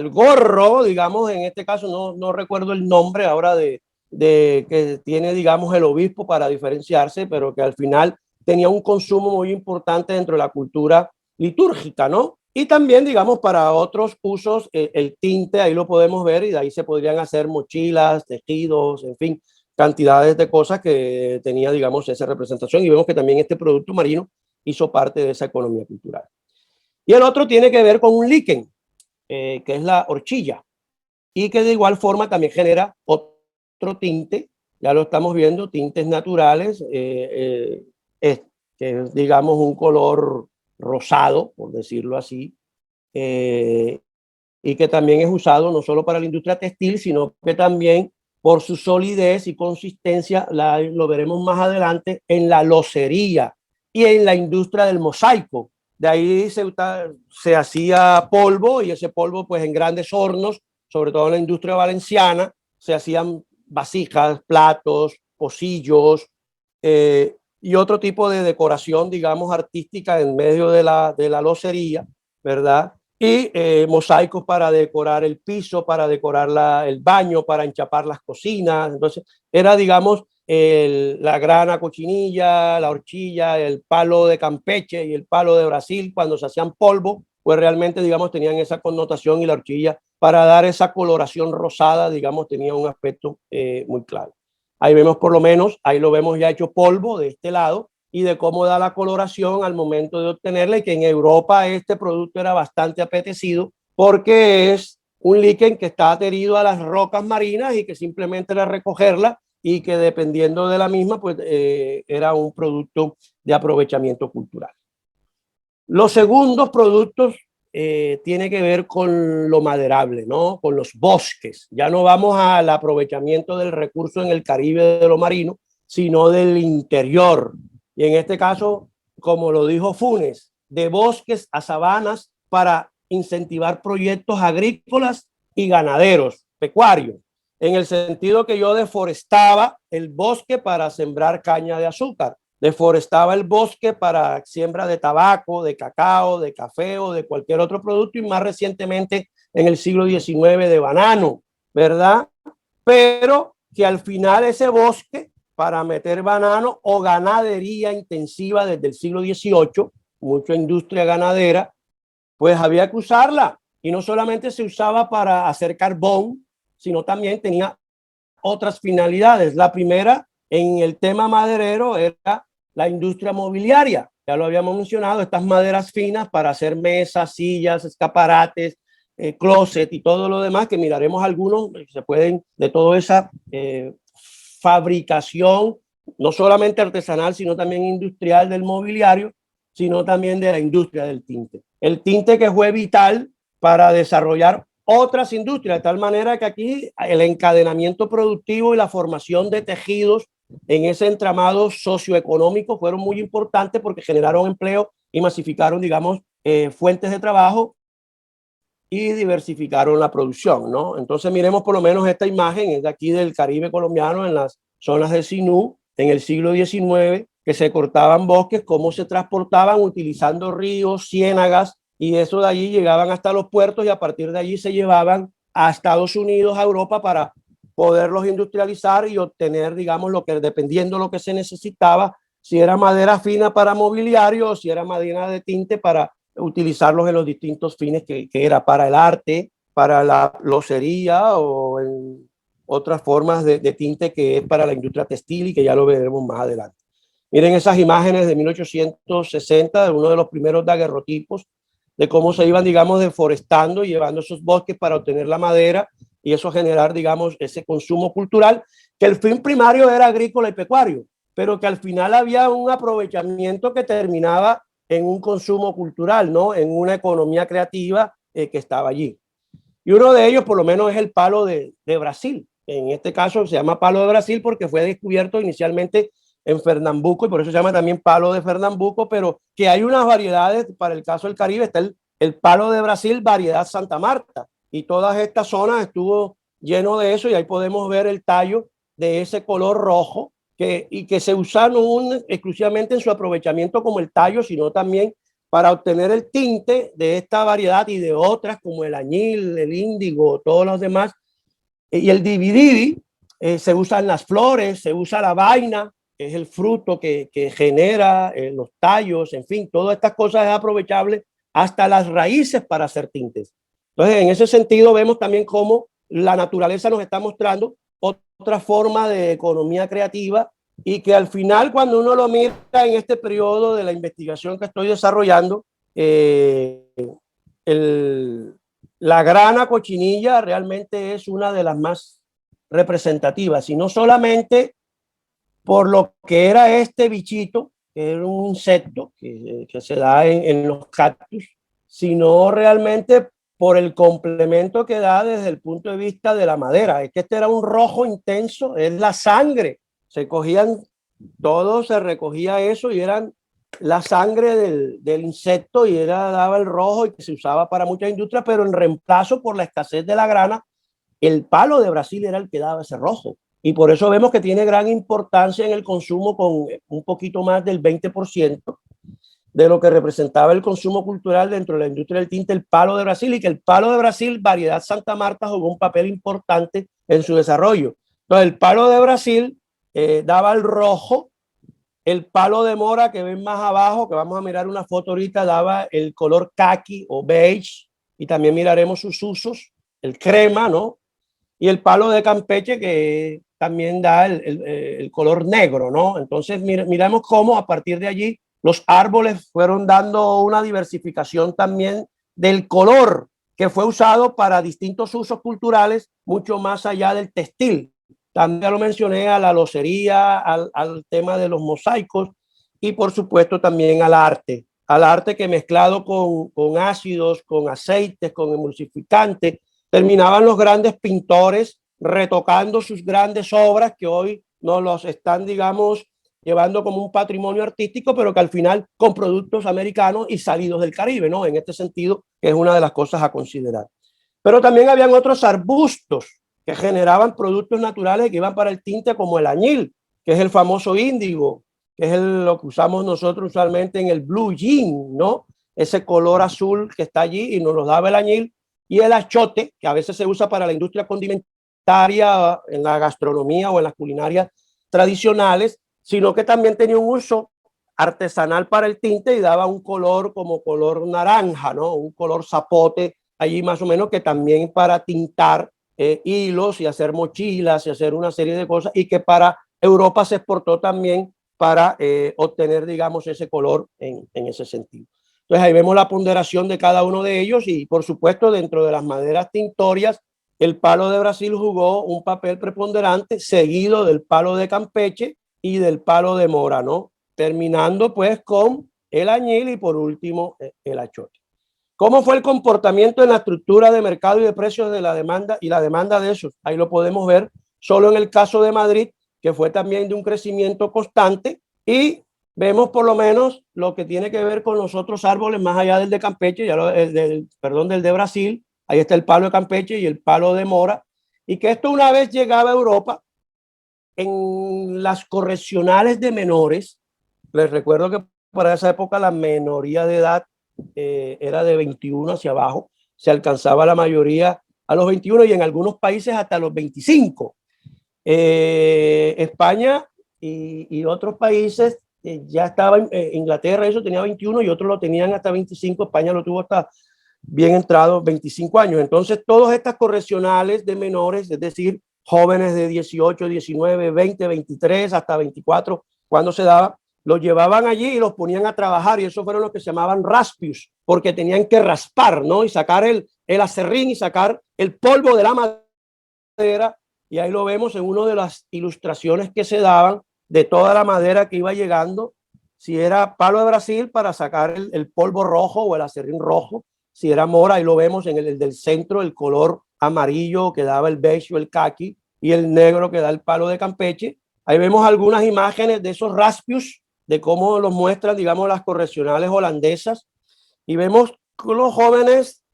gorro, digamos, en este caso no recuerdo el nombre ahora de que tiene, digamos, el obispo para diferenciarse, pero que al final tenía un consumo muy importante dentro de la cultura litúrgica, ¿no? Y también, digamos, para otros usos, el tinte, ahí lo podemos ver, y de ahí se podrían hacer mochilas, tejidos, en fin, cantidades de cosas que tenía, digamos, esa representación, y vemos que también este producto marino hizo parte de esa economía cultural. Y el otro tiene que ver con un líquen, que es la horchilla, y que de igual forma también genera otro tinte, ya lo estamos viendo, tintes naturales, que es, digamos, un color rosado, por decirlo así, y que también es usado no solo para la industria textil, sino que también por su solidez y consistencia, lo veremos más adelante, en la locería y en la industria del mosaico. De ahí se hacía polvo, y ese polvo pues en grandes hornos, sobre todo en la industria valenciana, se hacían vasijas, platos, pocillos, y otro tipo de decoración, digamos, artística en medio de la locería, ¿verdad? Y mosaicos para decorar el piso, para decorar el baño, para enchapar las cocinas. Entonces, era, digamos, la grana cochinilla, la horchilla, el palo de Campeche y el palo de Brasil, cuando se hacían polvo, pues realmente, digamos, tenían esa connotación, y la horchilla, para dar esa coloración rosada, digamos, tenía un aspecto muy claro. Ahí vemos por lo menos, ahí lo vemos ya hecho polvo de este lado, y de cómo da la coloración al momento de obtenerla, y que en Europa este producto era bastante apetecido porque es un líquen que está adherido a las rocas marinas y que simplemente era recogerla, y que dependiendo de la misma, pues era un producto de aprovechamiento cultural. Los segundos productos tiene que ver con lo maderable, ¿no? Con los bosques. Ya no vamos al aprovechamiento del recurso en el Caribe de lo marino, sino del interior. Y en este caso, como lo dijo Funes, de bosques a sabanas para incentivar proyectos agrícolas y ganaderos, pecuarios, en el sentido que yo deforestaba el bosque para sembrar caña de azúcar, deforestaba el bosque para siembra de tabaco, de cacao, de café o de cualquier otro producto, y más recientemente en el siglo XIX de banano, ¿verdad? Pero que al final ese bosque, para meter banano o ganadería intensiva desde el siglo XVIII, mucha industria ganadera, pues había que usarla, y no solamente se usaba para hacer carbón, sino también tenía otras finalidades. La primera, en el tema maderero, era la industria mobiliaria. Ya lo habíamos mencionado, estas maderas finas para hacer mesas, sillas, escaparates, closet y todo lo demás, que miraremos algunos, se pueden, de toda esa fabricación, no solamente artesanal, sino también industrial del mobiliario, sino también de la industria del tinte. El tinte que fue vital para desarrollar otras industrias, de tal manera que aquí el encadenamiento productivo y la formación de tejidos en ese entramado socioeconómico fueron muy importantes, porque generaron empleo y masificaron, digamos, fuentes de trabajo y diversificaron la producción, ¿no? Entonces miremos por lo menos esta imagen, es de aquí del Caribe colombiano, en las zonas de Sinú, en el siglo XIX, que se cortaban bosques, cómo se transportaban utilizando ríos, ciénagas, y eso de allí llegaban hasta los puertos, y a partir de allí se llevaban a Estados Unidos, a Europa, para poderlos industrializar y obtener, digamos, lo que, dependiendo de lo que se necesitaba, si era madera fina para mobiliario o si era madera de tinte para utilizarlos en los distintos fines que era para el arte, para la locería o en otras formas de tinte que es para la industria textil, y que ya lo veremos más adelante. Miren esas imágenes de 1860, de uno de los primeros daguerrotipos, de cómo se iban, digamos, deforestando y llevando esos bosques para obtener la madera, y eso generar, digamos, ese consumo cultural, que el fin primario era agrícola y pecuario, pero que al final había un aprovechamiento que terminaba en un consumo cultural, ¿no? En una economía creativa que estaba allí. Y uno de ellos, por lo menos, es el palo de Brasil. En este caso se llama palo de Brasil porque fue descubierto inicialmente en Fernambuco, y por eso se llama también palo de Fernambuco, pero que hay unas variedades. Para el caso del Caribe está el palo de Brasil, variedad Santa Marta, y todas estas zonas estuvo lleno de eso, y ahí podemos ver el tallo de ese color rojo, y que se usa no exclusivamente en su aprovechamiento como el tallo, sino también para obtener el tinte de esta variedad y de otras como el añil, el índigo, todos los demás. Y el divididi se usa en las flores, se usa la vaina, que es el fruto que genera los tallos, en fin, todas estas cosas es aprovechable, hasta las raíces para hacer tintes. Entonces, en ese sentido, vemos también cómo la naturaleza nos está mostrando otra forma de economía creativa y que al final, cuando uno lo mira en este periodo de la investigación que estoy desarrollando, la grana cochinilla realmente es una de las más representativas, y no solamente por lo que era este bichito, que era un insecto que se da en los cactus, sino realmente por el complemento que da desde el punto de vista de la madera. Es que este era un rojo intenso, es la sangre. Se cogían, todo se recogía eso y eran la sangre del insecto, y daba el rojo, y que se usaba para muchas industrias, pero en reemplazo, por la escasez de la grana, el palo de Brasil era el que daba ese rojo. Y por eso vemos que tiene gran importancia en el consumo, con un poquito más del 20% de lo que representaba el consumo cultural dentro de la industria del tinte, el palo de Brasil, y que el palo de Brasil, variedad Santa Marta, jugó un papel importante en su desarrollo. Entonces, el palo de Brasil daba el rojo, el palo de mora que ven más abajo, que vamos a mirar una foto ahorita, daba el color caqui o beige, y también miraremos sus usos, el crema, ¿no? Y el palo de Campeche, que también da el color negro, ¿no? Entonces, miremos cómo a partir de allí los árboles fueron dando una diversificación también del color, que fue usado para distintos usos culturales, mucho más allá del textil. También lo mencioné, a la locería, al tema de los mosaicos, y por supuesto también al arte que, mezclado con ácidos, con aceites, con emulsificantes, terminaban los grandes pintores retocando sus grandes obras, que hoy nos los están, digamos, llevando como un patrimonio artístico, pero que al final con productos americanos y salidos del Caribe, ¿no? En este sentido, que es una de las cosas a considerar. Pero también habían otros arbustos que generaban productos naturales que iban para el tinte, como el añil, que es el famoso índigo, que es lo que usamos nosotros usualmente en el blue jean, ¿no? Ese color azul que está allí y nos lo daba el añil. Y el achote, que a veces se usa para la industria condimentaria, en la gastronomía o en las culinarias tradicionales, sino que también tenía un uso artesanal para el tinte y daba un color como color naranja, ¿no? Un color zapote allí más o menos, que también para tintar hilos y hacer mochilas y hacer una serie de cosas, y que para Europa se exportó también para obtener, digamos, ese color en ese sentido. Entonces ahí vemos la ponderación de cada uno de ellos, y por supuesto dentro de las maderas tintorias el palo de Brasil jugó un papel preponderante, seguido del palo de Campeche y del palo de mora, ¿no? Terminando pues con el añil y por último el achote. ¿Cómo fue el comportamiento en la estructura de mercado y de precios de la demanda y la demanda de esos? Ahí lo podemos ver solo en el caso de Madrid, que fue también de un crecimiento constante, y vemos por lo menos lo que tiene que ver con los otros árboles más allá del de Campeche, del de Brasil. Ahí está el palo de Campeche y el palo de mora, y que esto, una vez llegaba a Europa, en las correccionales de menores, les recuerdo que para esa época la menoría de edad era de 21 hacia abajo, se alcanzaba la mayoría a los 21 y en algunos países hasta los 25. España y otros países ya estaba, Inglaterra eso tenía 21 y otros lo tenían hasta 25, España lo tuvo hasta bien entrados 25 años. Entonces todas estas correccionales de menores, es decir, jóvenes de 18, 19, 20, 23 hasta 24, cuando se daba, los llevaban allí y los ponían a trabajar, y eso fueron los que se llamaban raspios, porque tenían que raspar, ¿no? Y sacar el acerrín y sacar el polvo de la madera, y ahí lo vemos en una de las ilustraciones que se daban de toda la madera que iba llegando, si era palo de Brasil para sacar el polvo rojo o el acerrín rojo, si era mora, ahí lo vemos en el del centro, el color amarillo que daba el beige o el caqui, y el negro que da el palo de Campeche. Ahí vemos algunas imágenes de esos raspios, de cómo los muestran, digamos, las correccionales holandesas, y vemos los jóvenes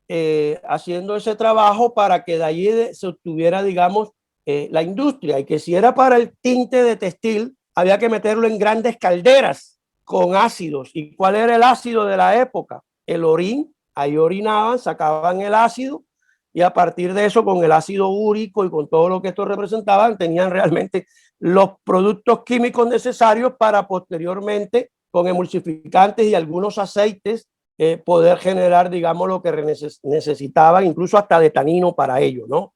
haciendo ese trabajo para que de allí se obtuviera, digamos, la industria, y que si era para el tinte de textil, había que meterlo en grandes calderas con ácidos. ¿Y cuál era el ácido de la época? El orín. Ahí orinaban, sacaban el ácido, y a partir de eso, con el ácido úrico y con todo lo que esto representaban, tenían realmente los productos químicos necesarios para posteriormente, con emulsificantes y algunos aceites, poder generar, digamos, lo que necesitaban, incluso hasta de tanino para ello, ¿no?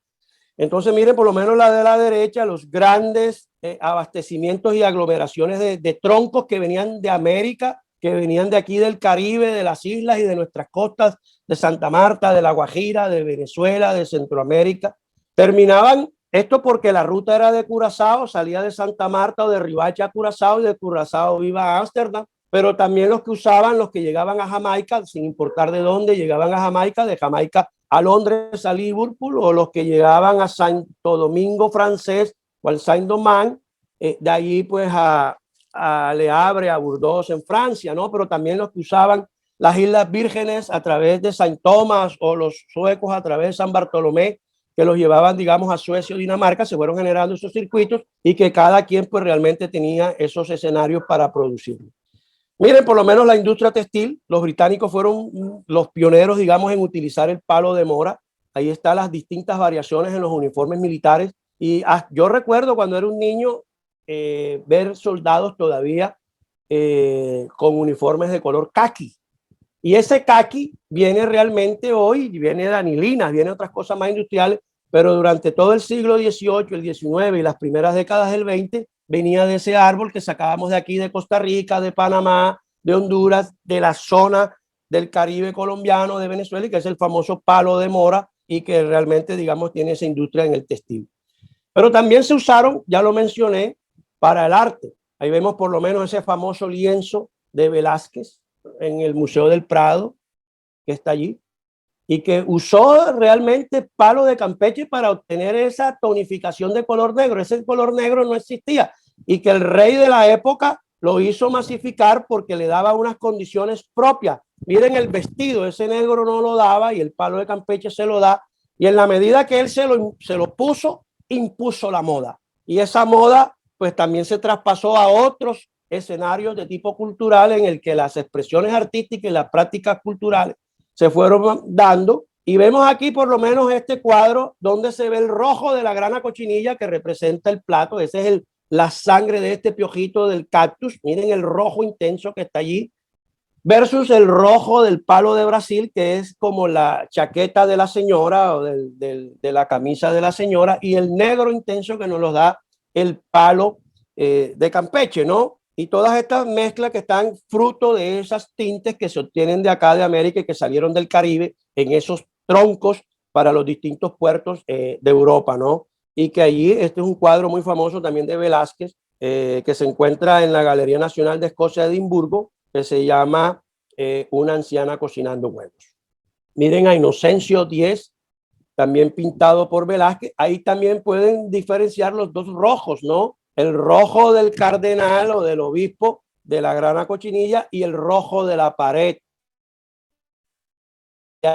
Entonces, miren, por lo menos la de la derecha, los grandes abastecimientos y aglomeraciones de troncos que venían de América, que venían de aquí del Caribe, de las islas y de nuestras costas, de Santa Marta, de La Guajira, de Venezuela, de Centroamérica. Terminaban esto porque la ruta era de Curazao, salía de Santa Marta o de Riohacha a Curazao y de Curazao iba a Ámsterdam, pero también los que usaban, los que llegaban a Jamaica, sin importar de dónde, llegaban a Jamaica, de Jamaica a Londres, a Liverpool, o los que llegaban a Santo Domingo francés o al Saint-Domingue, de allí pues a Le Havre, a Burdeos en Francia, ¿no? Pero también los que usaban las Islas Vírgenes a través de Saint Thomas o los suecos a través de San Bartolomé, que los llevaban, digamos, a Suecia o Dinamarca, se fueron generando esos circuitos y que cada quien pues realmente tenía esos escenarios para producirlo. Miren, por lo menos la industria textil, los británicos fueron los pioneros, digamos, en utilizar el palo de mora. Ahí están las distintas variaciones en los uniformes militares. Y yo recuerdo cuando era un niño ver soldados todavía con uniformes de color caqui. Y ese caqui viene realmente hoy, viene de anilinas, viene de otras cosas más industriales, pero durante todo el siglo XVIII, el XIX y las primeras décadas del XX, venía de ese árbol que sacábamos de aquí, de Costa Rica, de Panamá, de Honduras, de la zona del Caribe colombiano, de Venezuela, y que es el famoso palo de mora y que realmente, digamos, tiene esa industria en el textil. Pero también se usaron, ya lo mencioné, para el arte. Ahí vemos por lo menos ese famoso lienzo de Velázquez en el Museo del Prado, que está allí, y que usó realmente palo de Campeche para obtener esa tonificación de color negro. Ese color negro no existía y que el rey de la época lo hizo masificar porque le daba unas condiciones propias. Miren el vestido, ese negro no lo daba y el palo de Campeche se lo da. Y en la medida que él se lo puso, impuso la moda. Y esa moda pues también se traspasó a otros escenarios de tipo cultural en el que las expresiones artísticas y las prácticas culturales se fueron dando. Y vemos aquí por lo menos este cuadro donde se ve el rojo de la grana cochinilla que representa el plato. Ese es la sangre de este piojito del cactus. Miren el rojo intenso que está allí. Versus el rojo del palo de Brasil, que es como la chaqueta de la señora o de la camisa de la señora, y el negro intenso que nos lo da el palo de Campeche, ¿no? Y todas estas mezclas que están fruto de esas tintes que se obtienen de acá de América y que salieron del Caribe en esos troncos para los distintos puertos de Europa, ¿no? Y que allí, este es un cuadro muy famoso también de Velázquez, que se encuentra en la Galería Nacional de Escocia de Edimburgo, que se llama Una anciana cocinando huevos. Miren a Inocencio X, también pintado por Velázquez. Ahí también pueden diferenciar los dos rojos, ¿no? El rojo del cardenal o del obispo de la grana cochinilla y el rojo de la pared,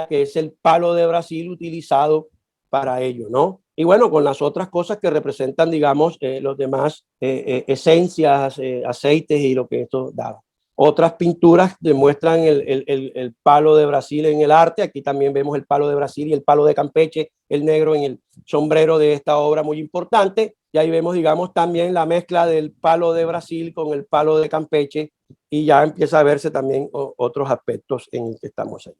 que es el palo de Brasil utilizado para ello, ¿no? Y bueno, con las otras cosas que representan, digamos, los demás esencias, aceites y lo que esto daba. Otras pinturas demuestran el palo de Brasil en el arte. Aquí también vemos el palo de Brasil y el palo de Campeche, el negro en el sombrero de esta obra muy importante. Y ahí vemos, digamos, también la mezcla del palo de Brasil con el palo de Campeche y ya empieza a verse también otros aspectos en el que estamos allá.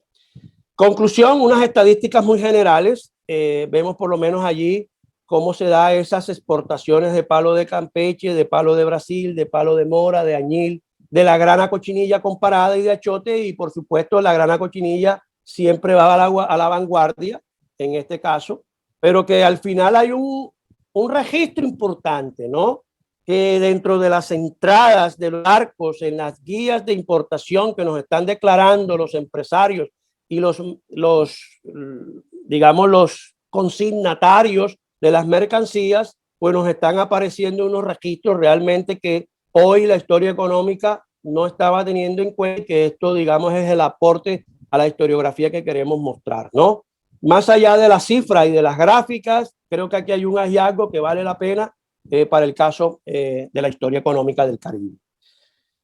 Conclusión, unas estadísticas muy generales. Vemos por lo menos allí cómo se da esas exportaciones de palo de Campeche, de palo de Brasil, de palo de mora, de añil, de la grana cochinilla comparada y de achote, y por supuesto la grana cochinilla siempre va a la vanguardia en este caso, pero que al final hay un registro importante, ¿no? Que dentro de las entradas de los arcos, en las guías de importación que nos están declarando los empresarios y digamos, los consignatarios de las mercancías, pues nos están apareciendo unos registros realmente que hoy la historia económica no estaba teniendo en cuenta, que esto, digamos, es el aporte a la historiografía que queremos mostrar, ¿no? Más allá de las cifras y de las gráficas, creo que aquí hay un hallazgo que vale la pena para el caso de la historia económica del Caribe.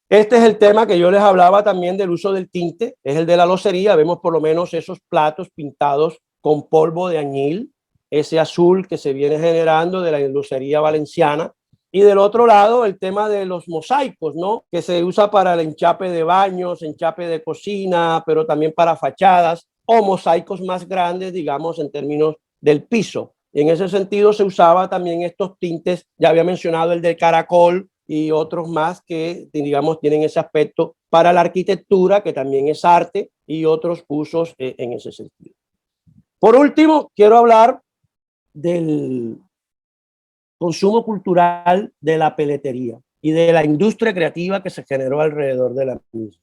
Este es el tema que yo les hablaba también del uso del tinte, es el de la locería. Vemos por lo menos esos platos pintados con polvo de añil, ese azul que se viene generando de la locería valenciana. Y del otro lado, el tema de los mosaicos, ¿no? Que se usa para el enchape de baños, enchape de cocina, pero también para fachadas o mosaicos más grandes, digamos, en términos del piso. Y en ese sentido se usaba también estos tintes, ya había mencionado el del caracol y otros más que, digamos, tienen ese aspecto para la arquitectura, que también es arte, y otros usos en ese sentido. Por último, quiero hablar del consumo cultural de la peletería y de la industria creativa que se generó alrededor de la misma.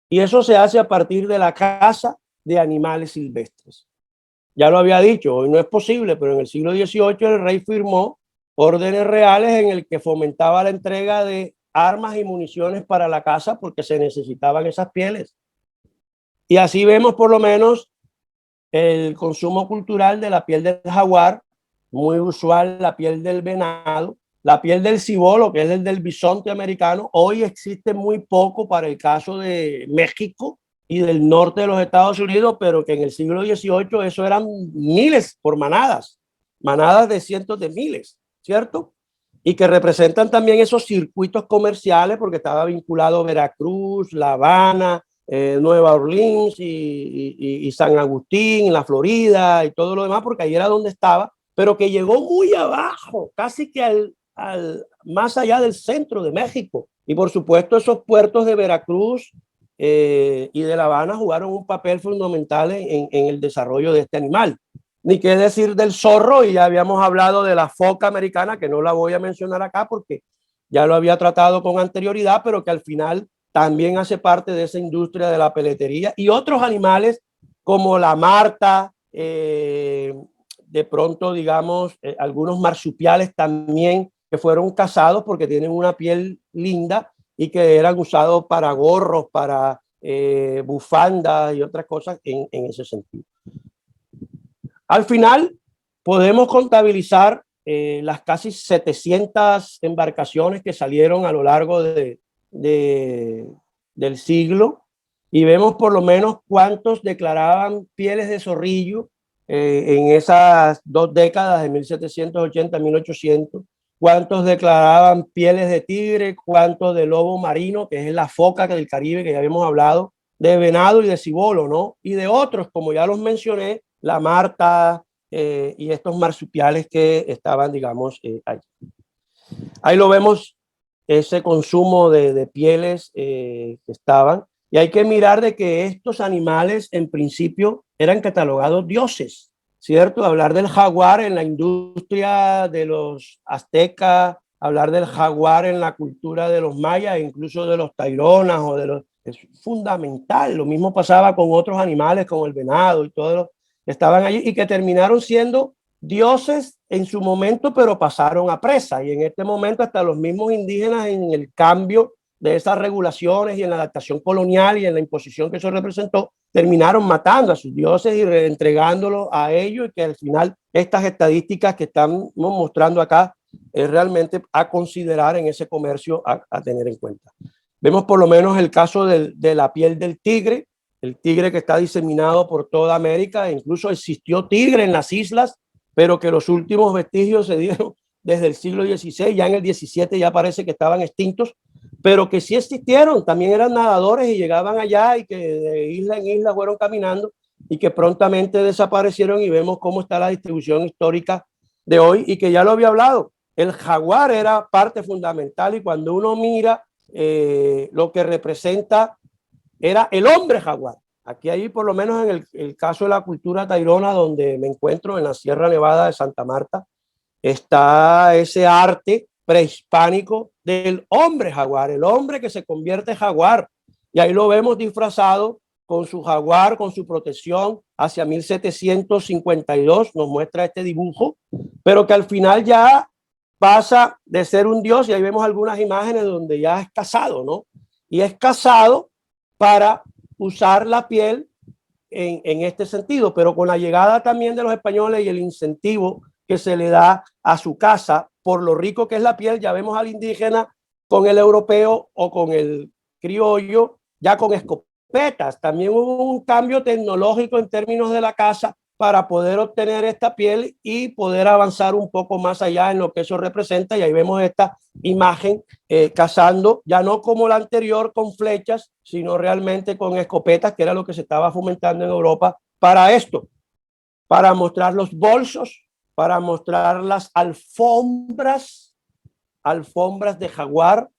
Y eso se hace a partir de la caza de animales silvestres. Ya lo había dicho, hoy no es posible, pero en el siglo XVIII el rey firmó órdenes reales en el que fomentaba la entrega de armas y municiones para la caza porque se necesitaban esas pieles. Y así vemos por lo menos el consumo cultural de la piel del jaguar, muy usual la piel del venado, la piel del cibolo, que es el del bisonte americano. Hoy existe muy poco para el caso de México y del norte de los Estados Unidos, pero que en el siglo XVIII eso eran miles por manadas, manadas de cientos de miles, ¿cierto? Y que representan también esos circuitos comerciales porque estaba vinculado Veracruz, La Habana, Nueva Orleans y San Agustín, la Florida y todo lo demás, porque ahí era donde estaba, pero que llegó muy abajo, casi que más allá del centro de México. Y por supuesto esos puertos de Veracruz y de La Habana jugaron un papel fundamental en el desarrollo de este animal. Ni qué decir del zorro, y ya habíamos hablado de la foca americana, que no la voy a mencionar acá porque ya lo había tratado con anterioridad, pero que al final también hace parte de esa industria de la peletería, y otros animales como la marta, de pronto, digamos, algunos marsupiales también que fueron cazados porque tienen una piel linda y que eran usados para gorros, para bufandas y otras cosas en ese sentido. Al final, podemos contabilizar las casi 700 embarcaciones que salieron a lo largo del siglo, y vemos por lo menos cuántos declaraban pieles de zorrillo en esas 2 décadas de 1780 a 1800, cuántos declaraban pieles de tigre, cuántos de lobo marino, que es la foca del Caribe que ya habíamos hablado, de venado y de cibolo, ¿no? Y de otros, como ya los mencioné, la marta y estos marsupiales que estaban, digamos, ahí. Ahí lo vemos, ese consumo de pieles que estaban. Y hay que mirar de que estos animales en principio eran catalogados dioses, ¿cierto? Hablar del jaguar en la industria de los aztecas, hablar del jaguar en la cultura de los mayas, incluso de los taironas o de los... Es fundamental. Lo mismo pasaba con otros animales, como el venado y todos los que estaban allí y que terminaron siendo dioses en su momento, pero pasaron a presa. Y en este momento hasta los mismos indígenas, en el cambio de esas regulaciones y en la adaptación colonial y en la imposición que eso representó, terminaron matando a sus dioses y reentregándolos a ellos, y que al final estas estadísticas que estamos mostrando acá es realmente a considerar en ese comercio a tener en cuenta. Vemos por lo menos el caso de la piel del tigre, el tigre que está diseminado por toda América. Incluso existió tigre en las islas, pero que los últimos vestigios se dieron desde el siglo XVI, ya en el XVII ya parece que estaban extintos, pero que sí existieron, también eran nadadores y llegaban allá y que de isla en isla fueron caminando y que prontamente desaparecieron, y vemos cómo está la distribución histórica de hoy y que ya lo había hablado. El jaguar era parte fundamental, y cuando uno mira lo que representa, era el hombre jaguar. Aquí hay, por lo menos en el caso de la cultura tairona, donde me encuentro en la Sierra Nevada de Santa Marta, está ese arte prehispánico del hombre jaguar, el hombre que se convierte en jaguar. Y ahí lo vemos disfrazado con su jaguar, con su protección, hacia 1752, nos muestra este dibujo, pero que al final ya pasa de ser un dios, y ahí vemos algunas imágenes donde ya es cazado, ¿no? Y es cazado para usar la piel en este sentido, pero con la llegada también de los españoles y el incentivo que se le da a su caza por lo rico que es la piel, ya vemos al indígena con el europeo o con el criollo ya con escopetas. También hubo un cambio tecnológico en términos de la caza para poder obtener esta piel y poder avanzar un poco más allá en lo que eso representa. Y ahí vemos esta imagen cazando, ya no como la anterior con flechas, sino realmente con escopetas, que era lo que se estaba fomentando en Europa para esto, para mostrar los bolsos para mostrar las alfombras de jaguar,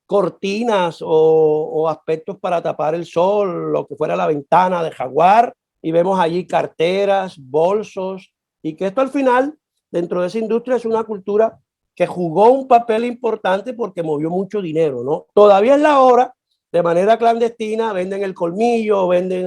cortinas o aspectos para tapar el sol, lo que fuera la ventana de jaguar, y vemos allí carteras, bolsos, y que esto al final, dentro de esa industria, es una cultura que jugó un papel importante porque movió mucho dinero, ¿no? Todavía es la hora, de manera clandestina, venden el colmillo, venden,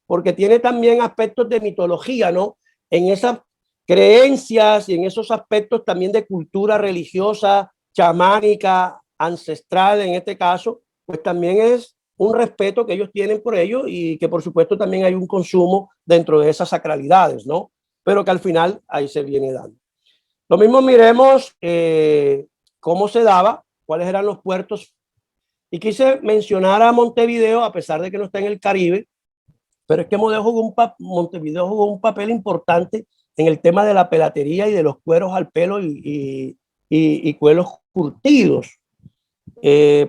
porque tiene también aspectos de mitología, ¿no? En esas creencias y en esos aspectos también de cultura religiosa, chamánica, ancestral en este caso, pues también es un respeto que ellos tienen por ello y que por supuesto también hay un consumo dentro de esas sacralidades, ¿no? Pero que al final ahí se viene dando. Lo mismo miremos cómo se daba, cuáles eran los puertos. Y quise mencionar a Montevideo, a pesar de que no está en el Caribe, pero es que Montevideo jugó un papel importante en el tema de la pelatería y de los cueros al pelo y cueros curtidos,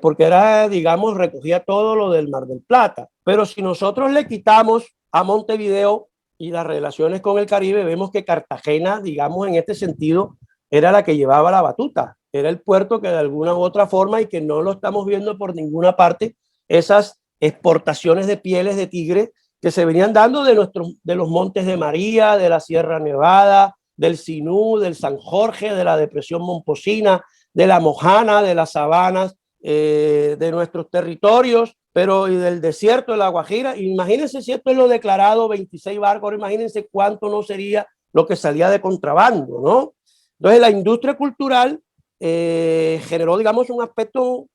porque era, digamos, recogía todo lo del Mar del Plata. Pero si nosotros le quitamos a Montevideo y las relaciones con el Caribe, vemos que Cartagena, digamos, en este sentido, era la que llevaba la batuta. Era el puerto que de alguna u otra forma, y que no lo estamos viendo por ninguna parte, esas exportaciones de pieles de tigre que se venían dando de los Montes de María, de la Sierra Nevada, del Sinú, del San Jorge, de la Depresión Momposina, de la Mojana, de las sabanas, de nuestros territorios, pero y del desierto de la Guajira. Imagínense si esto es lo declarado, 26 barcos, imagínense cuánto no sería lo que salía de contrabando, ¿no? Entonces la industria cultural generó, digamos, un aspecto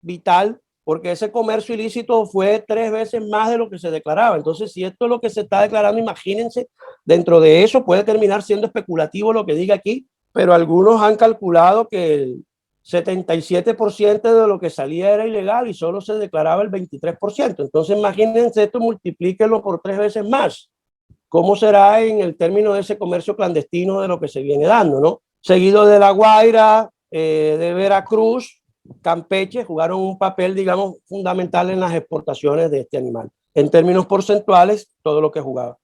vital, porque ese comercio ilícito fue 3 veces más de lo que se declaraba. Entonces, si esto es lo que se está declarando, imagínense, dentro de eso puede terminar siendo especulativo lo que diga aquí, pero algunos han calculado que el 77% de lo que salía era ilegal y solo se declaraba el 23%. Entonces, imagínense esto, multiplíquenlo por 3 veces más. ¿Cómo será en el término de ese comercio clandestino de lo que se viene dando, ¿no? Seguido de La Guaira, de Veracruz, Campeche, jugaron un papel, digamos, fundamental en las exportaciones de este animal. En términos porcentuales, todo lo que jugaba.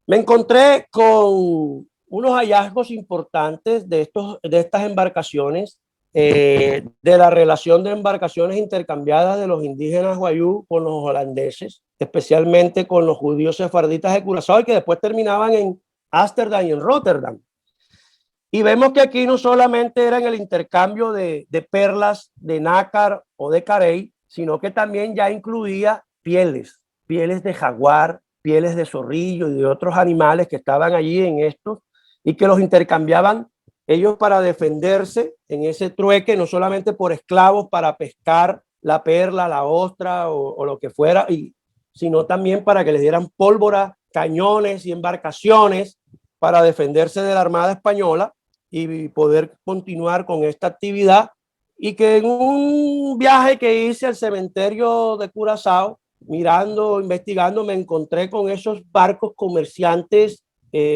Me encontré con unos hallazgos importantes de estas embarcaciones, de la relación de embarcaciones intercambiadas de los indígenas guayú con los holandeses, especialmente con los judíos sefarditas de Curazao, y que después terminaban en Ámsterdam y en Rotterdam. Y vemos que aquí no solamente era en el intercambio de perlas, de nácar o de carey, sino que también ya incluía pieles de jaguar, pieles de zorrillo y de otros animales que estaban allí en estos, y que los intercambiaban ellos para defenderse en ese trueque, no solamente por esclavos para pescar la perla, la ostra o lo que fuera, sino también para que les dieran pólvora, cañones y embarcaciones para defenderse de la Armada Española y poder continuar con esta actividad. Y que en un viaje que hice al cementerio de Curazao, mirando, investigando, me encontré con esos barcos comerciantes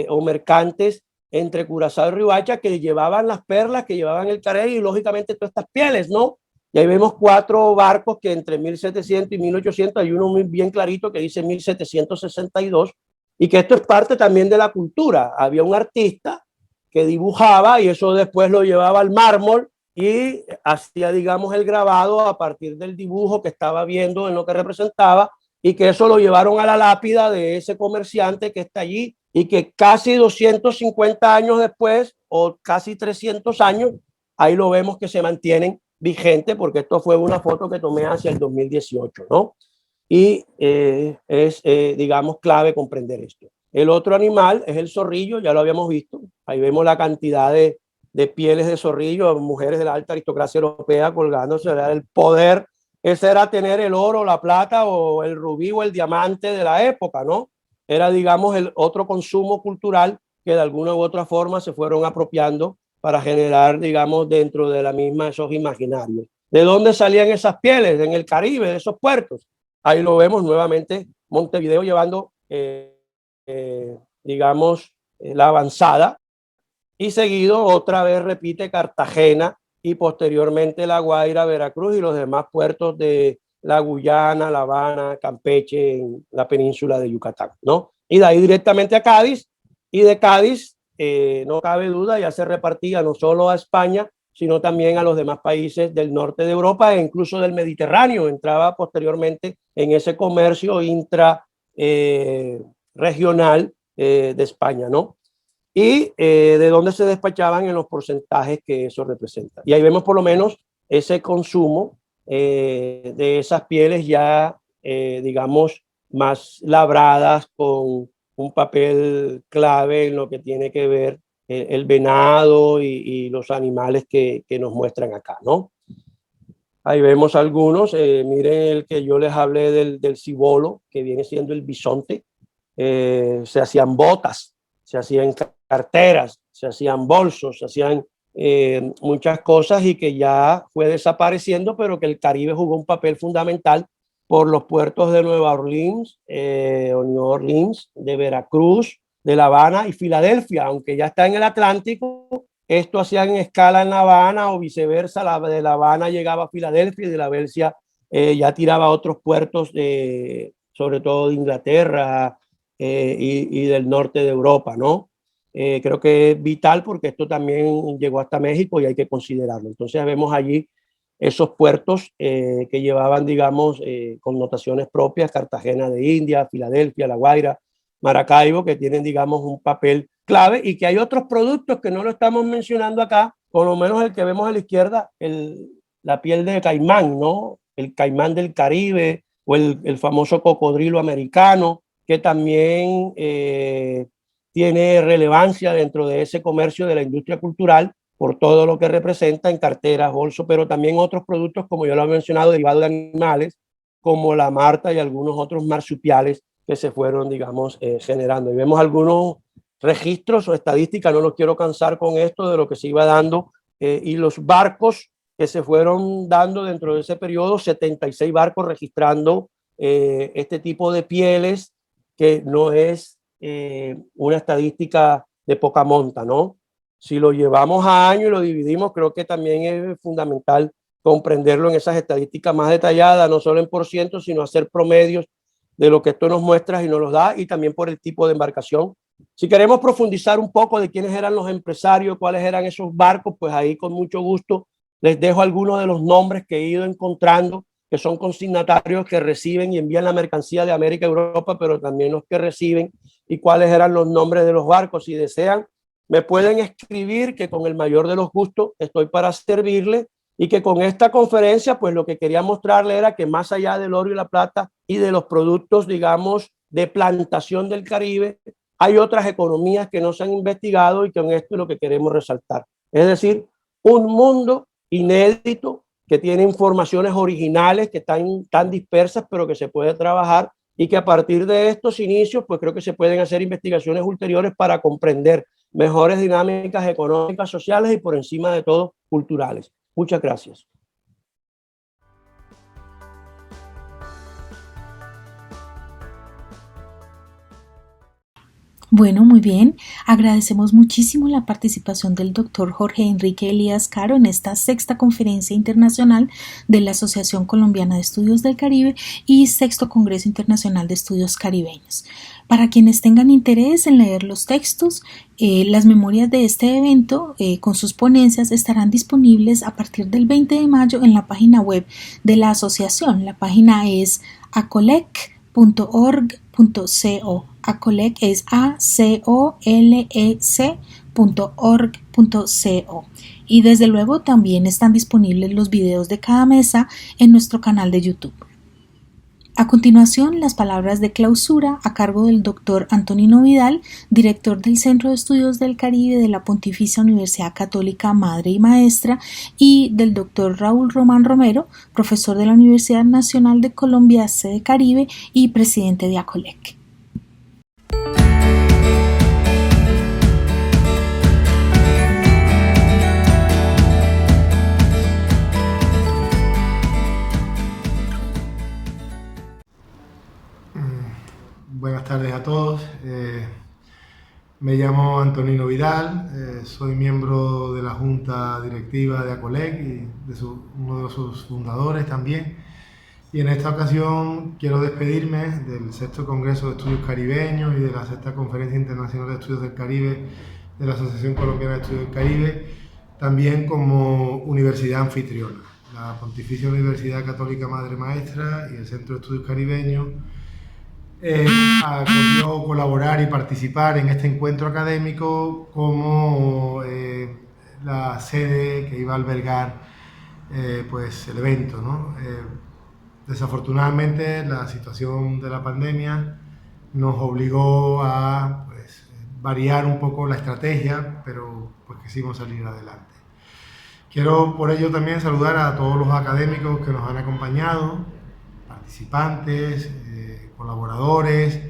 o mercantes entre Curazao y Riohacha que llevaban las perlas, que llevaban el carey y lógicamente todas estas pieles, ¿no? Y ahí vemos 4 barcos que entre 1700 y 1800, hay uno muy bien clarito que dice 1762, y que esto es parte también de la cultura. Había un artista que dibujaba y eso después lo llevaba al mármol y hacía, digamos, el grabado a partir del dibujo que estaba viendo en lo que representaba, y que eso lo llevaron a la lápida de ese comerciante que está allí, y que casi 250 años después, o casi 300 años, ahí lo vemos que se mantienen vigentes, porque esto fue una foto que tomé hacia el 2018, ¿no? Y es, digamos, clave comprender esto. El otro animal es el zorrillo, ya lo habíamos visto. Ahí vemos la cantidad de pieles de zorrillo, mujeres de la alta aristocracia europea colgándose, era el poder. Ese era tener el oro, la plata o el rubí o el diamante de la época, ¿no? Era, digamos, el otro consumo cultural que de alguna u otra forma se fueron apropiando para generar, digamos, dentro de la misma esos imaginarios. ¿De dónde salían esas pieles? En el Caribe, de esos puertos. Ahí lo vemos nuevamente, Montevideo llevando, digamos, la avanzada, y seguido otra vez repite Cartagena y posteriormente La Guaira, Veracruz y los demás puertos de la Guyana, La Habana, Campeche, en la península de Yucatán, ¿no? Y de ahí directamente a Cádiz, Y de Cádiz, no cabe duda, ya se repartía no solo a España, sino también a los demás países del norte de Europa e incluso del Mediterráneo. Entraba posteriormente en ese comercio intra-regional de España, ¿no? Y de dónde se despachaban en los porcentajes que eso representa. Y ahí vemos por lo menos ese consumo de esas pieles ya, digamos, más labradas con un papel clave en lo que tiene que ver el venado y los animales que nos muestran acá, ¿no? Ahí vemos algunos, miren el que yo les hablé del cibolo, que viene siendo el bisonte. Se hacían botas, se hacían carteras, se hacían bolsos, se hacían muchas cosas y que ya fue desapareciendo, pero que el Caribe jugó un papel fundamental por los puertos de Nueva Orleans, o New Orleans, de Veracruz, de La Habana y Filadelfia, aunque ya está en el Atlántico. Esto hacían en escala en La Habana o viceversa, de La Habana llegaba a Filadelfia y de la Filadelfia ya tiraba a otros puertos, sobre todo de Inglaterra y del norte de Europa, ¿no? Creo que es vital porque esto también llegó hasta México y hay que considerarlo. Entonces vemos allí esos puertos que llevaban, digamos, connotaciones propias, Cartagena de India, Filadelfia, La Guaira, Maracaibo, que tienen, digamos, un papel clave y que hay otros productos que no lo estamos mencionando acá, por lo menos el que vemos a la izquierda, la piel de caimán, ¿no? El caimán del Caribe o el famoso cocodrilo americano, que también tiene relevancia dentro de ese comercio de la industria cultural por todo lo que representa en carteras, bolsos, pero también otros productos, como yo lo he mencionado, derivados de animales, como la marta y algunos otros marsupiales que se fueron, digamos, generando. Y vemos algunos registros o estadísticas, no los quiero cansar con esto, de lo que se iba dando y los barcos que se fueron dando dentro de ese periodo, 76 barcos registrando este tipo de pieles, que no es una estadística de poca monta, ¿no? Si lo llevamos a año y lo dividimos, creo que también es fundamental comprenderlo en esas estadísticas más detalladas, no solo en por ciento, sino hacer promedios de lo que esto nos muestra y nos los da, y también por el tipo de embarcación. Si queremos profundizar un poco de quiénes eran los empresarios, cuáles eran esos barcos, pues ahí con mucho gusto les dejo algunos de los nombres que he ido encontrando, que son consignatarios que reciben y envían la mercancía de América a Europa, pero también los que reciben, y cuáles eran los nombres de los barcos. Si desean, me pueden escribir, que con el mayor de los gustos estoy para servirle, y que con esta conferencia, pues lo que quería mostrarle era que más allá del oro y la plata y de los productos, digamos, de plantación del Caribe, hay otras economías que no se han investigado y con esto es lo que queremos resaltar. Es decir, un mundo inédito que tiene informaciones originales que están tan dispersas, pero que se puede trabajar, y que a partir de estos inicios, pues creo que se pueden hacer investigaciones ulteriores para comprender mejores dinámicas económicas, sociales y por encima de todo culturales. Muchas gracias. Bueno, muy bien. Agradecemos muchísimo la participación del doctor Jorge Enrique Elías Caro en esta sexta conferencia internacional de la Asociación Colombiana de Estudios del Caribe y sexto Congreso Internacional de Estudios Caribeños. Para quienes tengan interés en leer los textos, las memorias de este evento con sus ponencias estarán disponibles a partir del 20 de mayo en la página web de la asociación. La página es acolec.org.co. Acolec es acolec.org.co. Y desde luego también están disponibles los videos de cada mesa en nuestro canal de YouTube. A continuación, las palabras de clausura a cargo del doctor Antonino Vidal, director del Centro de Estudios del Caribe de la Pontificia Universidad Católica Madre y Maestra, y del doctor Raúl Román Romero, profesor de la Universidad Nacional de Colombia, sede Caribe y presidente de ACOLEC. Buenas tardes a todos. Me llamo Antonino Vidal, soy miembro de la Junta Directiva de ACOLEC y uno de sus fundadores también. Y en esta ocasión quiero despedirme del sexto Congreso de Estudios Caribeños y de la sexta Conferencia Internacional de Estudios del Caribe de la Asociación Colombiana de Estudios del Caribe, también como universidad anfitriona. La Pontificia Universidad Católica Madre Maestra y el Centro de Estudios Caribeños acudió colaborar y participar en este encuentro académico como la sede que iba a albergar pues el evento, ¿no? Desafortunadamente la situación de la pandemia nos obligó a pues, variar un poco la estrategia, pero pues quisimos salir adelante. Quiero por ello también saludar a todos los académicos que nos han acompañado, participantes, colaboradores,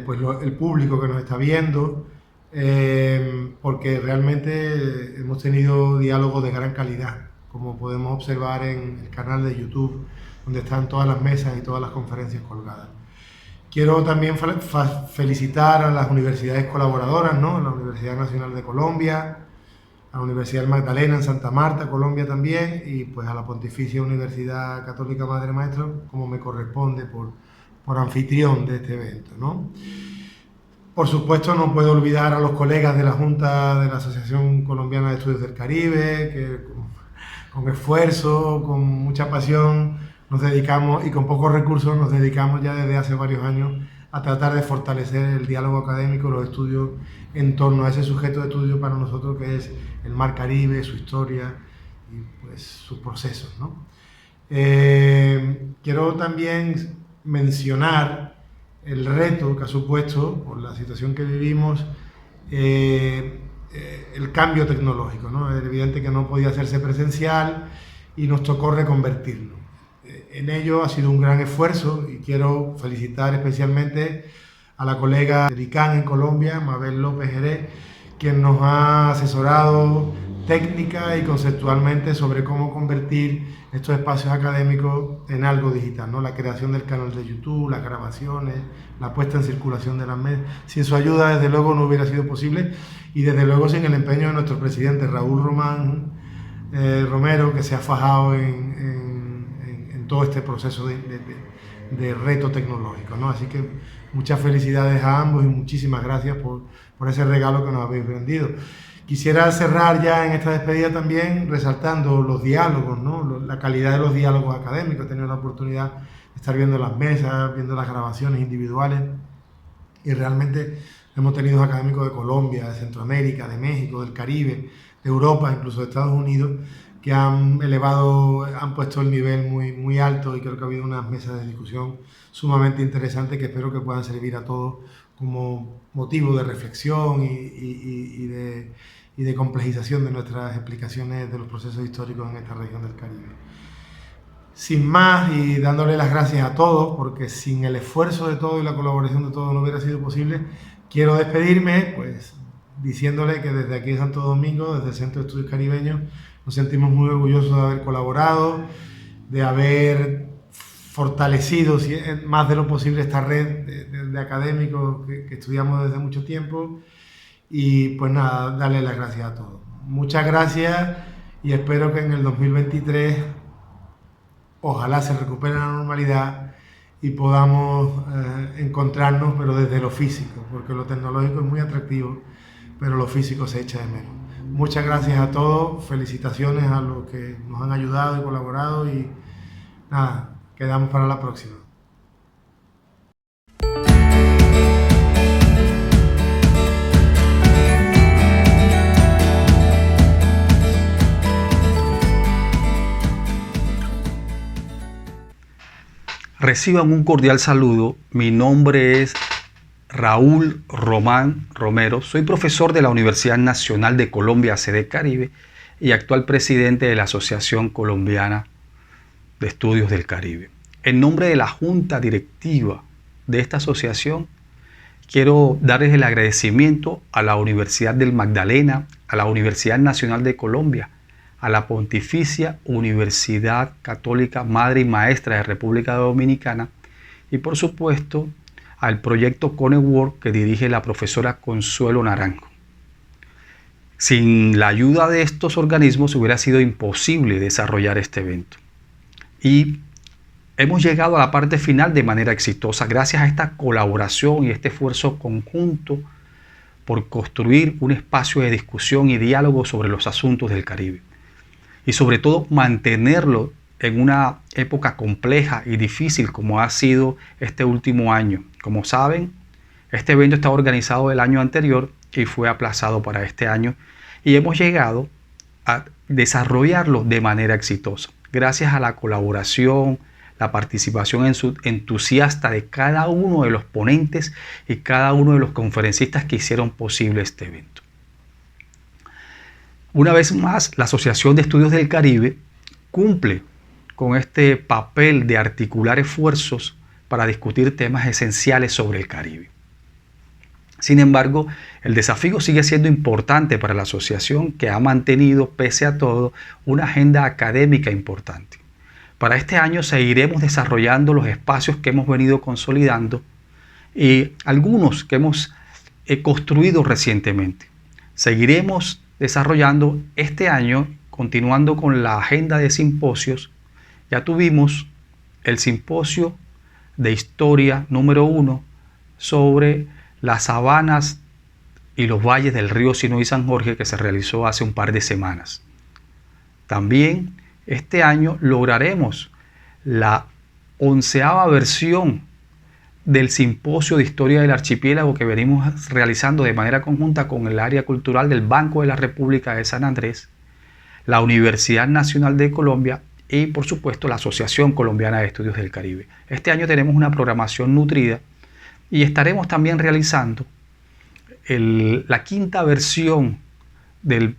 pues el público que nos está viendo, porque realmente hemos tenido diálogos de gran calidad, como podemos observar en el canal de YouTube, donde están todas las mesas y todas las conferencias colgadas. Quiero también felicitar a las universidades colaboradoras, ¿no? La Universidad Nacional de Colombia, a la Universidad del Magdalena en Santa Marta, Colombia también, y pues a la Pontificia Universidad Católica Madre Maestra, como me corresponde por anfitrión de este evento, ¿no? Por supuesto, no puedo olvidar a los colegas de la Junta de la Asociación Colombiana de Estudios del Caribe, que con esfuerzo, con mucha pasión, nos dedicamos, y con pocos recursos, nos dedicamos ya desde hace varios años a tratar de fortalecer el diálogo académico, los estudios en torno a ese sujeto de estudio para nosotros que es el Mar Caribe, su historia y pues sus procesos, ¿no? Quiero también mencionar el reto que ha supuesto, por la situación que vivimos, el cambio tecnológico, ¿no? Es evidente que no podía hacerse presencial y nos tocó reconvertirlo. En ello ha sido un gran esfuerzo y quiero felicitar especialmente a la colega del ICANN en Colombia, Mabel López Jerez, quien nos ha asesorado técnica y conceptualmente sobre cómo convertir estos espacios académicos en algo digital, ¿no? La creación del canal de YouTube, las grabaciones, la puesta en circulación de las mesas. Sin su ayuda, desde luego, no hubiera sido posible, y desde luego sin el empeño de nuestro presidente Raúl Romero, que se ha fajado en todo este proceso de reto tecnológico, ¿no? Así que muchas felicidades a ambos y muchísimas gracias por ese regalo que nos habéis rendido. Quisiera cerrar ya en esta despedida también resaltando los diálogos, ¿no? La calidad de los diálogos académicos. He tenido la oportunidad de estar viendo las mesas, viendo las grabaciones individuales, y realmente hemos tenido académicos de Colombia, de Centroamérica, de México, del Caribe, de Europa, incluso de Estados Unidos, que han puesto el nivel muy alto, y creo que ha habido unas mesas de discusión sumamente interesantes que espero que puedan servir a todos como motivo de reflexión y de complejización de nuestras explicaciones de los procesos históricos en esta región del Caribe. Sin más, y dándole las gracias a todos, porque sin el esfuerzo de todos y la colaboración de todos no hubiera sido posible, quiero despedirme pues diciéndole que desde aquí de Santo Domingo, desde el Centro de Estudios Caribeños, nos sentimos muy orgullosos de haber colaborado, de haber fortalecido más de lo posible esta red de académicos que estudiamos desde mucho tiempo, y pues nada, darle las gracias a todos. Muchas gracias, y espero que en el 2023 ojalá se recupere la normalidad y podamos encontrarnos, pero desde lo físico, porque lo tecnológico es muy atractivo, pero lo físico se echa de menos. Muchas gracias a todos, felicitaciones a los que nos han ayudado y colaborado, y nada, quedamos para la próxima. Reciban un cordial saludo. Mi nombre es Raúl Román Romero. Soy profesor de la Universidad Nacional de Colombia, sede Caribe, y actual presidente de la Asociación Colombiana de Estudios del Caribe. En nombre de la Junta Directiva de esta asociación, quiero darles el agradecimiento a la Universidad del Magdalena, a la Universidad Nacional de Colombia, a la Pontificia Universidad Católica Madre y Maestra de República Dominicana, y por supuesto al proyecto CONEWORK que dirige la profesora Consuelo Naranjo. Sin la ayuda de estos organismos hubiera sido imposible desarrollar este evento. Y hemos llegado a la parte final de manera exitosa gracias a esta colaboración y este esfuerzo conjunto por construir un espacio de discusión y diálogo sobre los asuntos del Caribe. Y sobre todo mantenerlo en una época compleja y difícil como ha sido este último año. Como saben, este evento estaba organizado el año anterior y fue aplazado para este año, y hemos llegado a desarrollarlo de manera exitosa gracias a la colaboración, la participación entusiasta de cada uno de los ponentes y cada uno de los conferencistas que hicieron posible este evento. Una vez más, la Asociación de Estudios del Caribe cumple con este papel de articular esfuerzos para discutir temas esenciales sobre el Caribe. Sin embargo, el desafío sigue siendo importante para la asociación, que ha mantenido, pese a todo, una agenda académica importante. Para este año seguiremos desarrollando los espacios que hemos venido consolidando y algunos que hemos construido recientemente. Seguiremos desarrollando este año, continuando con la agenda de simposios. Ya tuvimos el simposio de historia número 1 sobre las sabanas y los valles del río Sinoí y San Jorge, que se realizó hace un par de semanas. También este año lograremos la 11ª versión del simposio de historia del archipiélago que venimos realizando de manera conjunta con el área cultural del Banco de la República de San Andrés, la Universidad Nacional de Colombia y, por supuesto, la Asociación Colombiana de Estudios del Caribe. Este año tenemos una programación nutrida y estaremos también realizando la 5ª versión del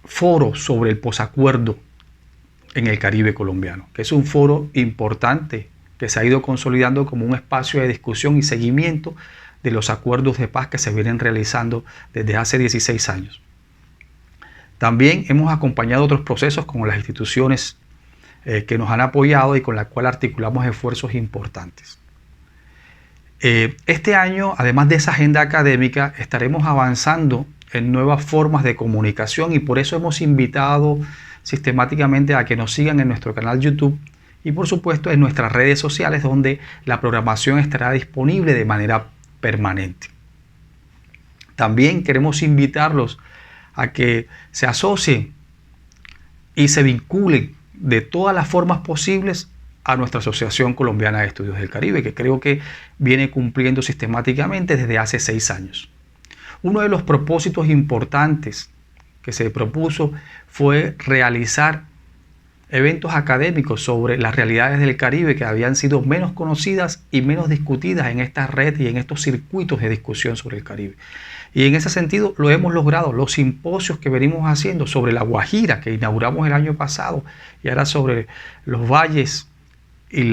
foro sobre el posacuerdo en el Caribe colombiano, que es un foro importante que se ha ido consolidando como un espacio de discusión y seguimiento de los acuerdos de paz que se vienen realizando desde hace 16 años. También hemos acompañado otros procesos como las instituciones que nos han apoyado y con las cuales articulamos esfuerzos importantes. Este año, además de esa agenda académica, estaremos avanzando en nuevas formas de comunicación y por eso hemos invitado sistemáticamente a que nos sigan en nuestro canal YouTube y por supuesto en nuestras redes sociales, donde la programación estará disponible de manera permanente. También queremos invitarlos a que se asocien y se vinculen de todas las formas posibles a nuestra Asociación Colombiana de Estudios del Caribe, que creo que viene cumpliendo sistemáticamente desde hace 6 años. Uno de los propósitos importantes que se propuso fue realizar eventos académicos sobre las realidades del Caribe que habían sido menos conocidas y menos discutidas en esta red y en estos circuitos de discusión sobre el Caribe. Y en ese sentido lo hemos logrado. Los simposios que venimos haciendo sobre la Guajira, que inauguramos el año pasado, y ahora sobre los valles y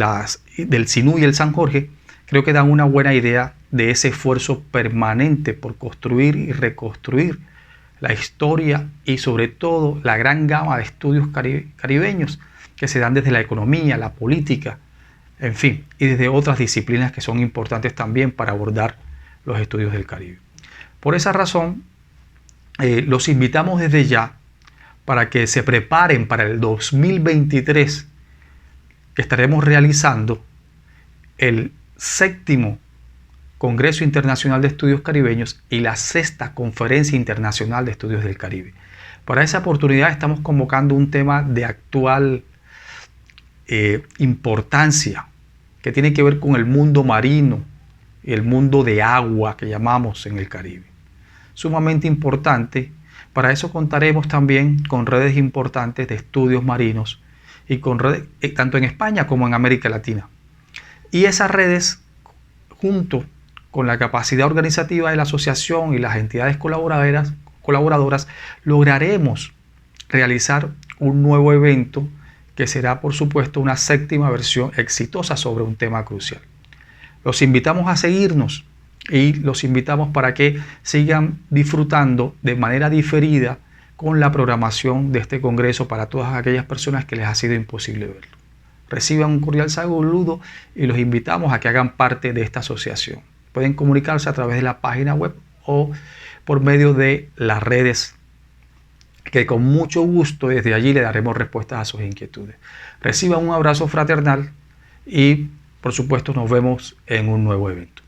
del Sinú y el San Jorge, creo que dan una buena idea de ese esfuerzo permanente por construir y reconstruir la historia y sobre todo la gran gama de estudios caribeños que se dan desde la economía, la política, en fin, y desde otras disciplinas que son importantes también para abordar los estudios del Caribe. Por esa razón, los invitamos desde ya para que se preparen para el 2023, que estaremos realizando el 7º Congreso Internacional de Estudios Caribeños y la 6ª Conferencia Internacional de Estudios del Caribe. Para esa oportunidad estamos convocando un tema de actual importancia que tiene que ver con el mundo marino y el mundo de agua que llamamos en el Caribe. Sumamente importante. Para eso contaremos también con redes importantes de estudios marinos y con redes tanto en España como en América Latina. Y esas redes, junto con la capacidad organizativa de la asociación y las entidades colaboradoras, lograremos realizar un nuevo evento que será, por supuesto, una 7ª versión exitosa sobre un tema crucial. Los invitamos a seguirnos y los invitamos para que sigan disfrutando de manera diferida con la programación de este congreso para todas aquellas personas que les ha sido imposible verlo. Reciban un cordial saludo y los invitamos a que hagan parte de esta asociación. Pueden comunicarse a través de la página web o por medio de las redes, que con mucho gusto desde allí le daremos respuestas a sus inquietudes. Reciban un abrazo fraternal y, por supuesto, nos vemos en un nuevo evento.